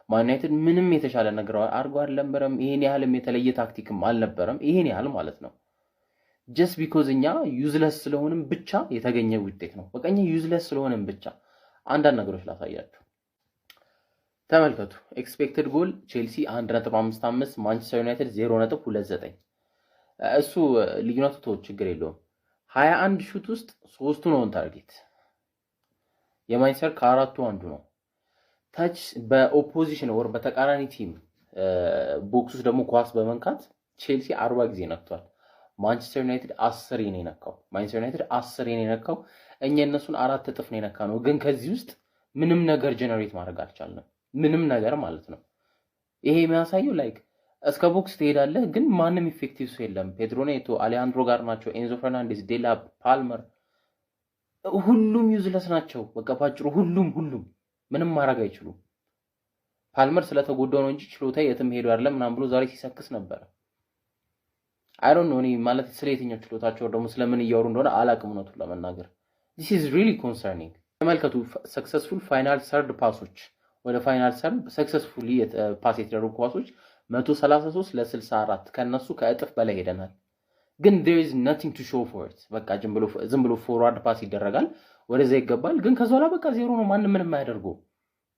ማን ዩናይትድ ምንም የተሻለ ነገር አድርጎ አልነበረም። ይሄን ያህልም የተለየ ታክቲክም አልነበረም። ይሄን ያህል ማለት ነው። ጀስት ቢኮዝ እኛ ዩዝለስ ስለሆንም ብቻ የተገኘ ውጤት ነው። በቃ እኛ ዩዝለስ ስለሆንም ብቻ አንዳንድ ነገሮች ላሳያችሁ። ተመልከቱ። ኤክስፔክትድ ጎል ቼልሲ 1.55፣ ማንቸስተር ዩናይትድ 0.29። እሱ ልዩነቱ ተው ችግር የለውም። 21 ሹት ውስጥ 3ቱ ነው ኦን ታርጌት። የማንቸስተር ከአራቱ አንዱ ነው። ታች በኦፖዚሽን ወር በተቃራኒ ቲም ቦክስ ውስጥ ደግሞ ኳስ በመንካት ቼልሲ 40 ጊዜ ነክቷል። ማንቸስተር ዩናይትድ 10 ነው የነካው። እኛ እነሱን 4 እጥፍ ነው የነካ ነው። ግን ከዚህ ውስጥ ምንም ነገር ጀነሬት ማድረግ አልቻልንም። ምንም ነገር ማለት ነው። ይሄ የሚያሳየው ላይክ እስከ ቦክስ ትሄዳለህ ግን ማንም ኢፌክቲቭ ሰው የለም። ፔድሮ ኔቶ፣ አሌሃንድሮ ጋርናቾ፣ ኤንዞ ፈርናንዴዝ፣ ዴላፕ፣ ፓልመር ሁሉም ዩዝለስ ናቸው። በቃ ባጭሩ ሁሉም ምንም ማድረግ አይችሉም። ፓልመር ስለተጎዳው ነው እንጂ ችሎታ የትም ሄዶ አይደለም ምናምን ብሎ ዛሬ ሲሰክስ ነበር። አይ ዶንት ኖ እኔ ማለት ስለ የትኛው ችሎታቸው ደግሞ ስለምን እያወሩ እንደሆነ አላቅም እውነቱን ለመናገር። this is really concerning። ተመልከቱ። ሰክሰስፉል ፋይናል ሰርድ ፓሶች ወደ ፋይናል ሰርድ ሰክሰስፉሊ ፓስ የተደረጉ ኳሶች 133 ለ64 ከነሱ ከእጥፍ በላይ ሄደናል። ግን there is nothing to show for it። በቃ ዝም ብሎ ፎርዋርድ ፓስ ይደረጋል ወደዛ ይገባል። ግን ከዛ በኋላ በቃ ዜሮ ነው። ማንም ምንም አያደርገው።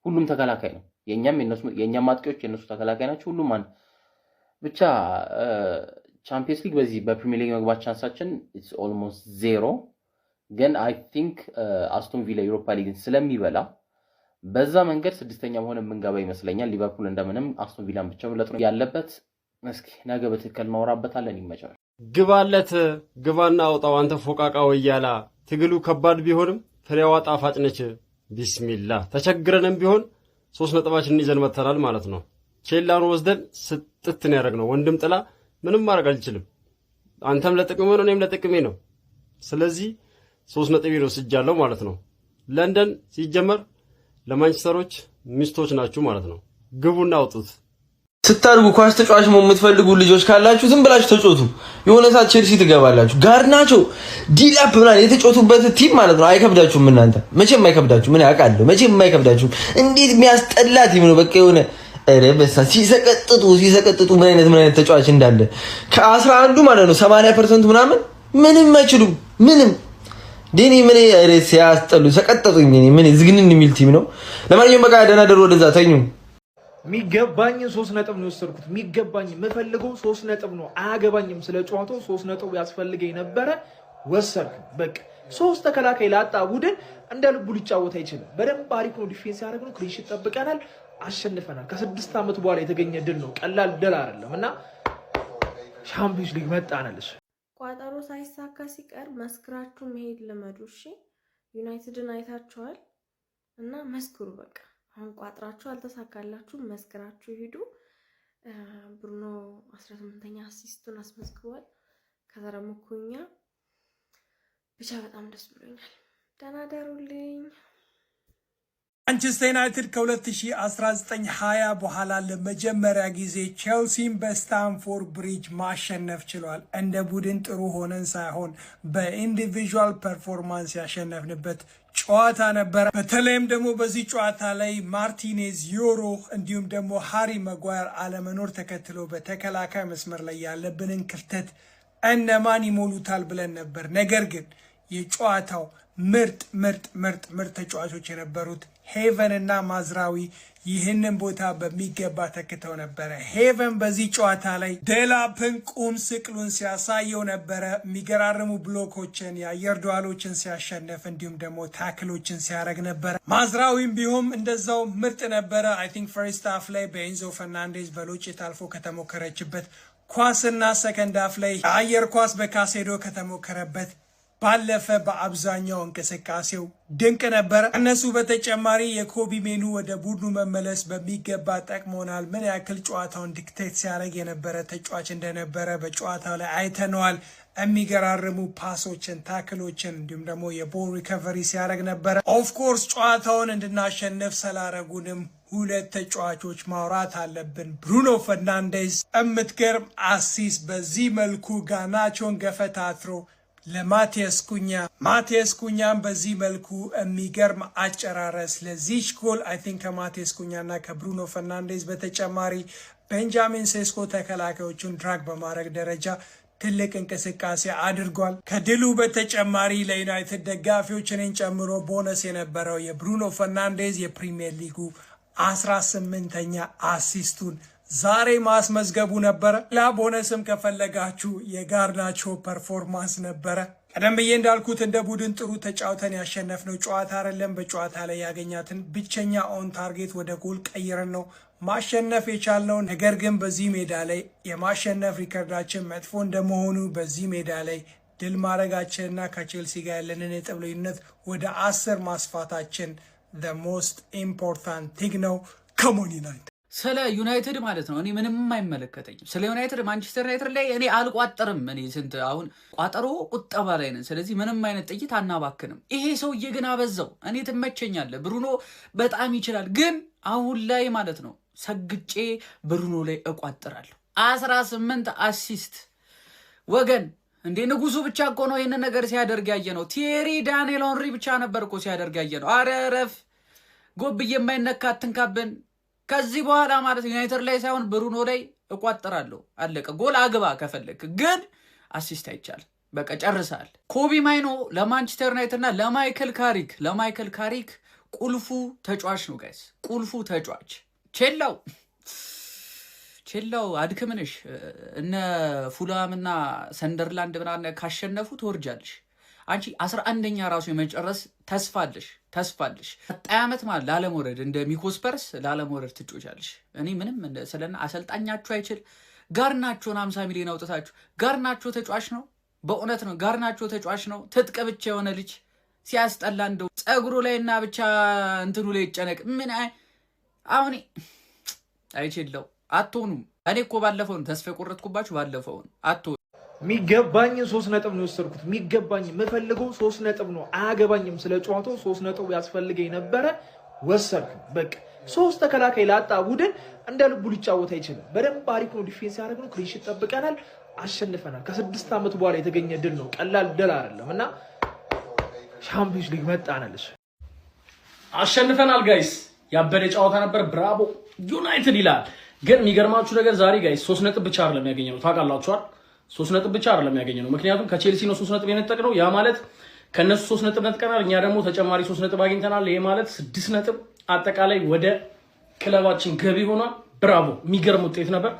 ሁሉም ተከላካይ ነው። የኛም አጥቂዎች የነሱ ተከላካይ ናቸው። ሁሉም ብቻ ቻምፒየንስ ሊግ በዚህ በፕሪሚየር ሊግ መግባት ቻንሳችን it's almost zero። ግን አይ ቲንክ አስቶን ቪላ ዩሮፓ ሊግን ስለሚበላ በዛ መንገድ ስድስተኛ መሆን የምንገባ ይመስለኛል። ሊቨርፑል እንደምንም አስቶን ቪላን ብቻ መለጥ ነው ያለበት። እስኪ ነገ በትክክል እናወራበታለን። ይመቻል። ግባለት ግባና አውጣው አንተ ፎቃቃ ወያላ። ትግሉ ከባድ ቢሆንም ፍሬዋ ጣፋጭ ነች። ቢስሚላህ ተቸግረንም ቢሆን 3 ነጥባችንን ይዘን መተናል ማለት ነው። ቼላን ወስደን ስጥትን ያደረግነው ወንድም ጥላ ምንም ማድረግ አልችልም። አንተም ለጥቅሜ ነው እኔም ለጥቅሜ ነው። ስለዚህ 3 ነጥብ ነው ስጃለው ማለት ነው። ለንደን ሲጀመር ለማንቸስተሮች ሚስቶች ናችሁ ማለት ነው። ግቡና አውጡት። ስታድጉ ኳስ ተጫዋች መሆን የምትፈልጉ ልጆች ካላችሁ ዝም ብላችሁ ተጫወቱ። የሆነ ሰዓት ቼልሲ ትገባላችሁ። ጋርናቾ ዲላፕ ምናምን የተጫወቱበት ቲም ማለት ነው። አይከብዳችሁም። እናንተ መቼም አይከብዳችሁ። ምን ያውቃለሁ መቼም አይከብዳችሁ። እንዴት የሚያስጠላ ቲም ነው። በቃ የሆነ ረበሳ ሲሰቀጥጡ ምን አይነት ተጫዋች እንዳለ ከ11 ማለት ነው 80% ምናምን ምንም አይችሉም። ምንም ዴኒ ምን ሲያስጠሉ ሰቀጠጡኝ። ምን ዝግንን የሚል ቲም ነው። ለማንኛውም በቃ ደህና ደሩ። ወደዛ ተኙ። የሚገባኝን 3 ነጥብ ነው የወሰድኩት። የሚገባኝ የምፈልገው 3 ነጥብ ነው። አያገባኝም ስለ ጨዋታው 3 ነጥብ ያስፈልገኝ ነበረ፣ ወሰድኩ። በቃ 3 ተከላካይ ላጣ ቡድን እንደ ልቡ ሊጫወት አይችልም። በደንብ አሪፍ ነው ዲፌንስ ያደረግ ነው። ክሊንሺት ጠብቀናል፣ አሸንፈናል። ከ6 ዓመት በኋላ የተገኘ ድል ነው፣ ቀላል ድል አይደለም እና ሻምፒዮንስ ሊግ መጣናል። ቋጠሮ ሳይሳካ ሲቀር መስክራችሁ መሄድ ልመዱ። እሺ ዩናይትድን አይታችኋል እና መስክሩ በቃ አሁን ቋጥራችሁ አልተሳካላችሁ፣ መስክራችሁ ሂዱ። ብሩኖ 18ኛ አሲስቱን አስመዝግቧል። ከዛ ደግሞ ኩኛ ብቻ በጣም ደስ ብሎኛል። ደህና ደሩልኝ። ማንቸስተር ዩናይትድ ከ2019-20 በኋላ ለመጀመሪያ ጊዜ ቼልሲን በስታንፎርድ ብሪጅ ማሸነፍ ችሏል። እንደ ቡድን ጥሩ ሆነን ሳይሆን በኢንዲቪዥዋል ፐርፎርማንስ ያሸነፍንበት ጨዋታ ነበረ። በተለይም ደግሞ በዚህ ጨዋታ ላይ ማርቲኔዝ፣ ዮሮ እንዲሁም ደግሞ ሃሪ መጓየር አለመኖር ተከትሎ በተከላካይ መስመር ላይ ያለብንን ክፍተት እነማን ይሞሉታል ብለን ነበር። ነገር ግን የጨዋታው ምርጥ ተጫዋቾች የነበሩት ሄቨን እና ማዝራዊ ይህንን ቦታ በሚገባ ተክተው ነበረ። ሄቨን በዚህ ጨዋታ ላይ ዴላፕን ቁም ስቅሉን ሲያሳየው ነበረ። የሚገራርሙ ብሎኮችን፣ የአየር ዱዋሎችን ሲያሸነፍ እንዲሁም ደግሞ ታክሎችን ሲያደርግ ነበረ። ማዝራዊም ቢሆን እንደዛው ምርጥ ነበረ። አይ ቲንክ ፈርስት ሃፍ ላይ በኤንዞ ፈርናንዴዝ በሎጭት አልፎ ከተሞከረችበት ኳስና ሰከንድ ሃፍ ላይ የአየር ኳስ በካሴዶ ከተሞከረበት ባለፈ በአብዛኛው እንቅስቃሴው ድንቅ ነበረ። እነሱ በተጨማሪ የኮቢ ሜኑ ወደ ቡድኑ መመለስ በሚገባ ጠቅሞናል። ምን ያክል ጨዋታውን ዲክቴት ሲያደርግ የነበረ ተጫዋች እንደነበረ በጨዋታው ላይ አይተነዋል። የሚገራርሙ ፓሶችን፣ ታክሎችን እንዲሁም ደግሞ የቦል ሪከቨሪ ሲያደርግ ነበረ። ኦፍኮርስ ጨዋታውን እንድናሸንፍ ስላረጉንም 2 ተጫዋቾች ማውራት አለብን። ብሩኖ ፈርናንዴዝ የምትገርም አሲስት በዚህ መልኩ ጋናቾን ገፈታትሮ ለማቴስ ኩኛ፣ ማቴስ ኩኛም በዚህ መልኩ የሚገርም አጨራረስ ለዚች ጎል አይ ቲንክ ከማቴስ ኩኛና ከብሩኖ ፈርናንዴዝ በተጨማሪ ቤንጃሚን ሴስኮ ተከላካዮቹን ድራግ በማድረግ ደረጃ ትልቅ እንቅስቃሴ አድርጓል። ከድሉ በተጨማሪ ለዩናይትድ ደጋፊዎች እኔን ጨምሮ ቦነስ የነበረው የብሩኖ ፈርናንዴዝ የፕሪሚየር ሊጉ 18ኛ አሲስቱን ዛሬ ማስመዝገቡ ነበረ። ቦነስም ከፈለጋችሁ የጋርናቾ ፐርፎርማንስ ነበረ። ቀደም ብዬ እንዳልኩት እንደ ቡድን ጥሩ ተጫውተን ያሸነፍነው ጨዋታ አይደለም። በጨዋታ ላይ ያገኛትን ብቸኛ ኦን ታርጌት ወደ ጎል ቀይረን ነው ማሸነፍ የቻልነው። ነገር ግን በዚህ ሜዳ ላይ የማሸነፍ ሪከርዳችን መጥፎ እንደመሆኑ በዚህ ሜዳ ላይ ድል ማድረጋችንና ከቼልሲ ጋር ያለንን የነጥብ ልዩነት ወደ 10 ማስፋታችን the most important thing ነው። ከሞን ዩናይትድ ስለ ዩናይትድ ማለት ነው እኔ ምንም አይመለከተኝም። ስለ ዩናይትድ ማንቸስተር ዩናይትድ ላይ እኔ አልቋጠርም። እኔ ስንት አሁን ቋጠሮ ቁጠባ ላይ ነን። ስለዚህ ምንም አይነት ጥይት አናባክንም። ይሄ ሰውዬ ግን አበዛው። እኔ ትመቸኛለህ፣ ብሩኖ በጣም ይችላል። ግን አሁን ላይ ማለት ነው ሰግጬ ብሩኖ ላይ እቋጥራለሁ። 18 አሲስት ወገን እንዴ! ንጉሱ ብቻ እኮ ነው ይሄን ነገር ሲያደርግ ያየ ነው። ቲየሪ ዳንኤል ኦንሪ ብቻ ነበር እኮ ሲያደርግ ያየ ነው። አረ ረፍ ጎብዬ የማይነካ አትንካብን። ከዚህ በኋላ ማለት ዩናይትድ ላይ ሳይሆን ብሩኖ ላይ እቋጥራለሁ። አለቀ። ጎል አግባ ከፈለክ፣ ግን አሲስት አይቻልም። በቃ ጨርሳል። ኮቢ ማይኖ ለማንቸስተር ዩናይትድ እና ለማይክል ካሪክ ቁልፉ ተጫዋች ነው ጋይስ። ቁልፉ ተጫዋች ቼላው አድክምንሽ እነ ፉላምና ሰንደርላንድ ምናምን ካሸነፉ ትወርጃለሽ። አንቺ 11ኛ ራሱ የመጨረስ ተስፋለሽ። ቀጣይ ዓመት ማለት ላለመውረድ እንደ ሚኮስፐርስ ላለመውረድ ትጮቻለሽ። እኔ ምንም ስለና አሰልጣኛችሁ አይችል ጋርናቾን 50 ሚሊዮን አውጥታችሁ ጋርናቾ ተጫዋች ነው። በእውነት ነው ጋርናቾ ተጫዋች ነው። ትጥቅ ብቻ የሆነ ልጅ ሲያስጠላ እንደው ጸጉሩ ላይና ብቻ እንትኑ ላይ ይጨነቅ። ምን አሁን አይችልም። አትሆኑም። እኔ እኮ ባለፈውን ተስፋ የቆረጥኩባችሁ ባለፈውን የሚገባኝን 3 ነጥብ ነው የወሰድኩት። የሚገባኝ የምፈልገው 3 ነጥብ ነው። አያገባኝም ስለ ጨዋታው 3 ነጥብ ያስፈልገኝ ነበረ፣ ወሰድኩ። በቃ 3 ተከላካይ ላጣ ቡድን እንደ ልቡ ሊጫወት አይችልም። በደንብ አሪፍ ነው ዲፌንስ ያደረግ ነው። ክሊንሺት ጠብቀናል፣ አሸንፈናል። ከ6 ዓመት በኋላ የተገኘ ድል ነው፣ ቀላል ድል አይደለም እና ሻምፒዮንስ ሊግ መጣናለሽ። አሸንፈናል ጋይስ። ያበደ ጨዋታ ነበር። ብራቮ ዩናይትድ ይላል። ግን የሚገርማችሁ ነገር ዛሬ ጋይስ 3 ነጥብ ብቻ አይደለም ያገኘነው። ታውቃላችኋል? 3 ነጥብ ብቻ አይደለም ያገኘነው። ምክንያቱም ከቼልሲ ነው 3 ነጥብ የነጠቅነው። ያ ማለት ከነሱ 3 ነጥብ ነጥቀናል፣ እኛ ደግሞ ተጨማሪ 3 ነጥብ አግኝተናል። ይሄ ማለት 6 ነጥብ አጠቃላይ ወደ ክለባችን ገቢ ሆኗል። ብራቮ። የሚገርም ውጤት ነበር፣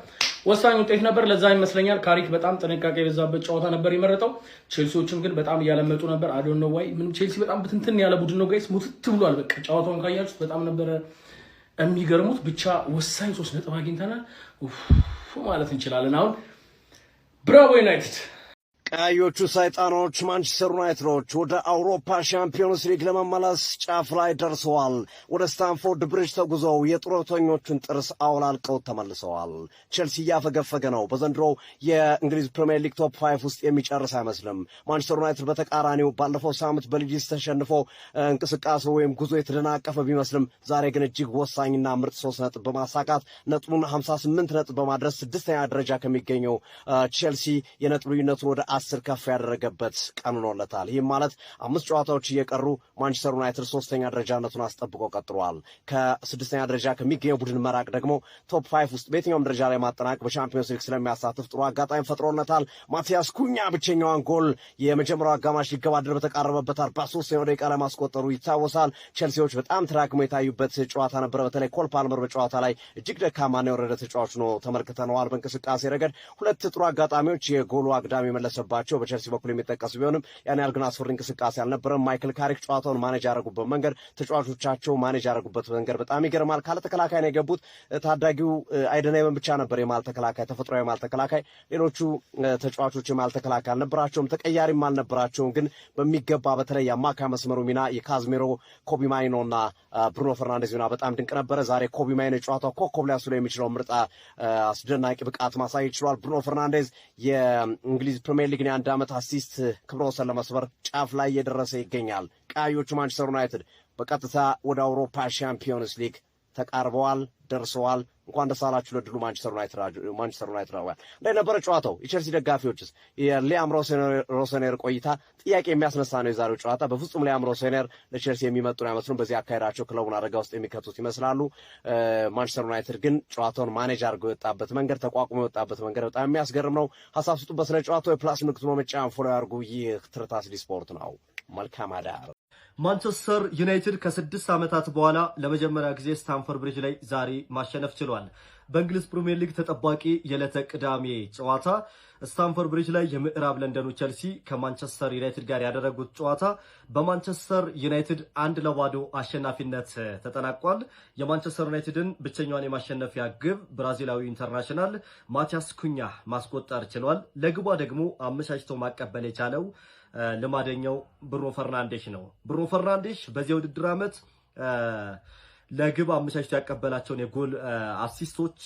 ወሳኝ ውጤት ነበር። ለዛ ይመስለኛል ካሪክ በጣም ጥንቃቄ የበዛበት ጨዋታ ነበር የመረጠው። ቼልሲዎችም ግን በጣም እያለመጡ ነበር። አይ ዶንት ኖ ዋይ። ምንም ቼልሲ በጣም ብትንትን ያለ ቡድን ነው ጋይስ፣ ሙትት ብሏል። በቃ ጨዋታውን ካያችሁት በጣም ነበረ የሚገርሙት። ብቻ ወሳኝ 3 ነጥብ አግኝተናል ማለት እንችላለን። አሁን ብራቮ ዩናይትድ። ቀዮቹ ሰይጣኖች ማንቸስተር ዩናይትዶች ወደ አውሮፓ ሻምፒዮንስ ሊግ ለመመለስ ጫፍ ላይ ደርሰዋል። ወደ ስታንፎርድ ብሪጅ ተጉዘው የጡረተኞቹን ጥርስ አውላልቀው ተመልሰዋል። ቼልሲ እያፈገፈገ ነው። በዘንድሮው የእንግሊዝ ፕሪሚየር ሊግ ቶፕ 5 ውስጥ የሚጨርስ አይመስልም። ማንቸስተር ዩናይትድ በተቃራኒው ባለፈው ሳምንት በሊድስ ተሸንፎ እንቅስቃሴው ወይም ጉዞ የተደናቀፈ ቢመስልም ዛሬ ግን እጅግ ወሳኝና ምርጥ 3 ነጥብ በማሳካት ነጥቡን 58 ነጥብ በማድረስ 6ኛ ደረጃ ከሚገኘው ቼልሲ የነጥብ ልዩነቱን ወደ 10 ከፍ ያደረገበት ቀን ሆኖለታል። ይህም ማለት 5 ጨዋታዎች እየቀሩ ማንቸስተር ዩናይትድ 3ኛ ደረጃነቱን አስጠብቆ ቀጥሏል። ከ6ኛ ደረጃ ከሚገኘው ቡድን መራቅ ደግሞ ቶፕ 5 ውስጥ በየትኛውም ደረጃ ላይ ማጠናቀቅ በቻምፒዮንስ ሊግ ስለሚያሳትፍ ጥሩ አጋጣሚ ፈጥሮለታል። ማቲያስ ኩኛ ብቸኛዋን ጎል የመጀመሪያው አጋማሽ ሊገባደድ በተቃረበበት 43ኛው ደቂቃ ላይ ማስቆጠሩ ይታወሳል። ቼልሲዎች በጣም ተዳክመው የታዩበት ጨዋታ ነበረ። በተለይ ኮል ፓልመር በጨዋታ ላይ እጅግ ደካማና የወረደ ተጫዋች ነው ተመልክተነዋል። በእንቅስቃሴ ረገድ 2 ጥሩ አጋጣሚዎች የጎሉ አግዳሚ መለሰባቸው በቼልሲ በኩል የሚጠቀሱ ቢሆንም ያን ያህል ግን አስፈሪ እንቅስቃሴ አልነበረም። ማይክል ካሪክ ጨዋታውን ማኔጅ ያደረጉበት መንገድ፣ ተጫዋቾቻቸው ማኔጅ ያደረጉበት መንገድ በጣም ይገርማል። ካለ ተከላካይ ነው የገቡት። ታዳጊው አይደናይመን ብቻ ነበር የማል ተከላካይ፣ ተፈጥሯዊ የማል ተከላካይ። ሌሎቹ ተጫዋቾች የማል ተከላካይ አልነበራቸውም፣ ተቀያሪም አልነበራቸውም። ግን በሚገባ በተለይ የአማካይ መስመሩ ሚና የካዝሜሮ፣ ኮቢ ማይኖና ብሩኖ ፈርናንዴዝ ሚና በጣም ድንቅ ነበረ። ዛሬ ኮቢ ማይኖ የጨዋታው ኮከብ ሊያስብለው የሚችለው ምርጥ አስደናቂ ብቃት ማሳየት ችሏል። ብሩኖ ፈርናንዴዝ የእንግሊዝ ፕሪሚየር ሊግ የ1 ዓመት አሲስት ክብረ ወሰን ለመስበር ጫፍ ላይ እየደረሰ ይገኛል። ቀዮቹ ማንቸስተር ዩናይትድ በቀጥታ ወደ አውሮፓ ሻምፒዮንስ ሊግ ተቃርበዋል፣ ደርሰዋል። እንኳን ደስ አላችሁ ለድሉ ማንቸስተር ዩናይትድ እንደነበረ ጨዋታው የቼልሲ ደጋፊዎችስ የሊያም ሮሰኔር ቆይታ ጥያቄ የሚያስነሳ ነው። የዛሬው ጨዋታ በፍጹም ሊያም ሮሰኔር ለቼልሲ የሚመጡ አይመስሉም። በዚህ አካሄዳቸው ክለቡን አደጋ ውስጥ የሚከቱት ይመስላሉ። ማንቸስተር ዩናይትድ ግን ጨዋታውን ማኔጅ አድርገው የወጣበት መንገድ፣ ተቋቁሞ የወጣበት መንገድ በጣም የሚያስገርም ነው። ሀሳብ ስጡበት ስለ ጨዋታው። የፕላስ ምልክቱ በመጫን ፎሎ ያድርጉ። ይህ ትርታስ ስፖርት ነው። መልካም አዳር። ማንቸስተር ዩናይትድ ከ6 ዓመታት በኋላ ለመጀመሪያ ጊዜ ስታንፎርድ ብሪጅ ላይ ዛሬ ማሸነፍ ችሏል። በእንግሊዝ ፕሪሚየር ሊግ ተጠባቂ የዕለተ ቅዳሜ ጨዋታ ስታንፎርድ ብሪጅ ላይ የምዕራብ ለንደኑ ቼልሲ ከማንቸስተር ዩናይትድ ጋር ያደረጉት ጨዋታ በማንቸስተር ዩናይትድ 1-0 አሸናፊነት ተጠናቋል። የማንቸስተር ዩናይትድን ብቸኛዋን የማሸነፊያ ግብ ብራዚላዊ ኢንተርናሽናል ማቲያስ ኩኛ ማስቆጠር ችሏል። ለግቧ ደግሞ አመቻችቶ ማቀበል የቻለው ልማደኛው ብሩኖ ፈርናንዴሽ ነው። ብሩኖ ፈርናንዴሽ በዚህ ውድድር ዓመት ለግብ አመቻችቶ ያቀበላቸውን የጎል አሲስቶች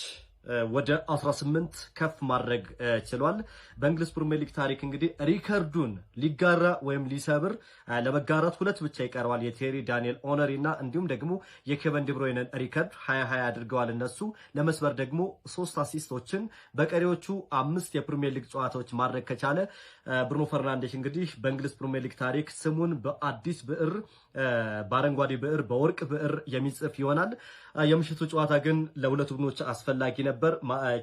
ወደ 18 ከፍ ማድረግ ችሏል። በእንግሊዝ ፕሪሚየር ሊግ ታሪክ እንግዲህ ሪከርዱን ሊጋራ ወይም ሊሰብር ለመጋራት 2 ብቻ ይቀርባል። የቴሪ ዳንኤል ኦነሪ እና እንዲሁም ደግሞ የኬቨን ዲብሮይነን ሪከርድ 2020 አድርገዋል እነሱ። ለመስበር ደግሞ 3 አሲስቶችን በቀሪዎቹ 5 የፕሪሚየር ሊግ ጨዋታዎች ማድረግ ከቻለ ብሩኖ ፈርናንዴሽ እንግዲህ በእንግሊዝ ፕሪሚየር ሊግ ታሪክ ስሙን በአዲስ ብዕር፣ በአረንጓዴ ብዕር፣ በወርቅ ብዕር የሚጽፍ ይሆናል። የምሽቱ ጨዋታ ግን ለሁለቱ ቡድኖች አስፈላጊ ነበር።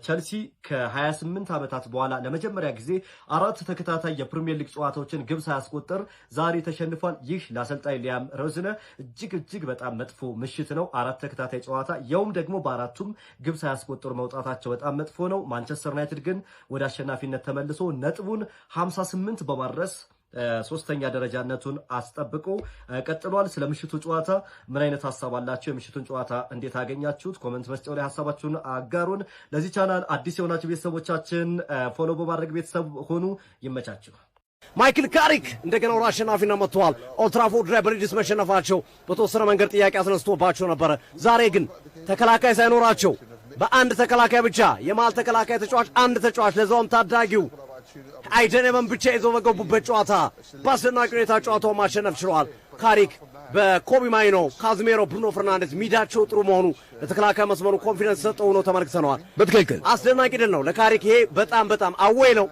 ቼልሲ ከ28 ዓመታት በኋላ ለመጀመሪያ ጊዜ 4 ተከታታይ የፕሪሚየር ሊግ ጨዋታዎችን ግብ ሳያስቆጥር ዛሬ ተሸንፏል። ይህ ለአሰልጣኝ ሊያም ሮዝነር እጅግ በጣም መጥፎ ምሽት ነው። 4 ተከታታይ ጨዋታ ያውም ደግሞ በአራቱም ግብ ሳያስቆጥሩ መውጣታቸው በጣም መጥፎ ነው። ማንቸስተር ዩናይትድ ግን ወደ አሸናፊነት ተመልሶ ነጥቡን 58 በማድረስ 3ኛ ደረጃነቱን አስጠብቆ ቀጥሏል። ስለ ምሽቱ ጨዋታ ምን አይነት ሐሳብ አላችሁ? የምሽቱን ጨዋታ እንዴት አገኛችሁት? ኮሜንት መስጫው ላይ ሐሳባችሁን አጋሩን። ለዚህ ቻናል አዲስ የሆናችሁ ቤተሰቦቻችን ፎሎ በማድረግ ቤተሰብ ሆኑ። ይመቻችሁ። ማይክል ካሪክ እንደገና ወደ አሸናፊነት መጥተዋል። ኦልድ ትራፎርድ ላይ በሊድስ መሸነፋቸው በተወሰነ መንገድ ጥያቄ አስነስቶባቸው ነበረ። ዛሬ ግን ተከላካይ ሳይኖራቸው በአንድ ተከላካይ ብቻ የመሃል ተከላካይ ተጫዋች አንድ ተጫዋች ለዛውም ታዳጊው አይደነመን ብቻ ይዘው በገቡበት ጨዋታ በአስደናቂ ሁኔታ ጨዋታውን ማሸነፍ ችለዋል። ካሪክ በኮቢ ማይኖ፣ ካዝሜሮ፣ ብሩኖ ፈርናንዴዝ ሚዳቸው ጥሩ መሆኑ ለተከላካይ መስመሩ ኮንፊደንስ ሰጠው ሆኖ ተመልክተነዋል። በትክክል አስደናቂ ድል ነው ለካሪክ። ይሄ በጣም አዌይ ነው።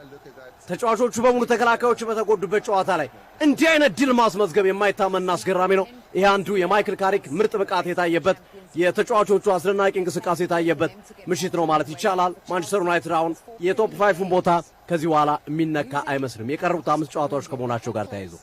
ተጫዋቾቹ በሙሉ ተከላካዮቹ በተጎዱበት ጨዋታ ላይ እንዲህ አይነት ድል ማስመዝገብ የማይታመንና አስገራሚ ነው። ይሄ አንዱ የማይክል ካሪክ ምርጥ ብቃት የታየበት የተጫዋቾቹ አስደናቂ እንቅስቃሴ የታየበት ምሽት ነው ማለት ይቻላል። ማንቸስተር ዩናይትድ አሁን የቶፕ 5ን ቦታ ከዚህ በኋላ የሚነካ አይመስልም የቀሩት 5 ጨዋታዎች ከመሆናቸው ጋር ተያይዞ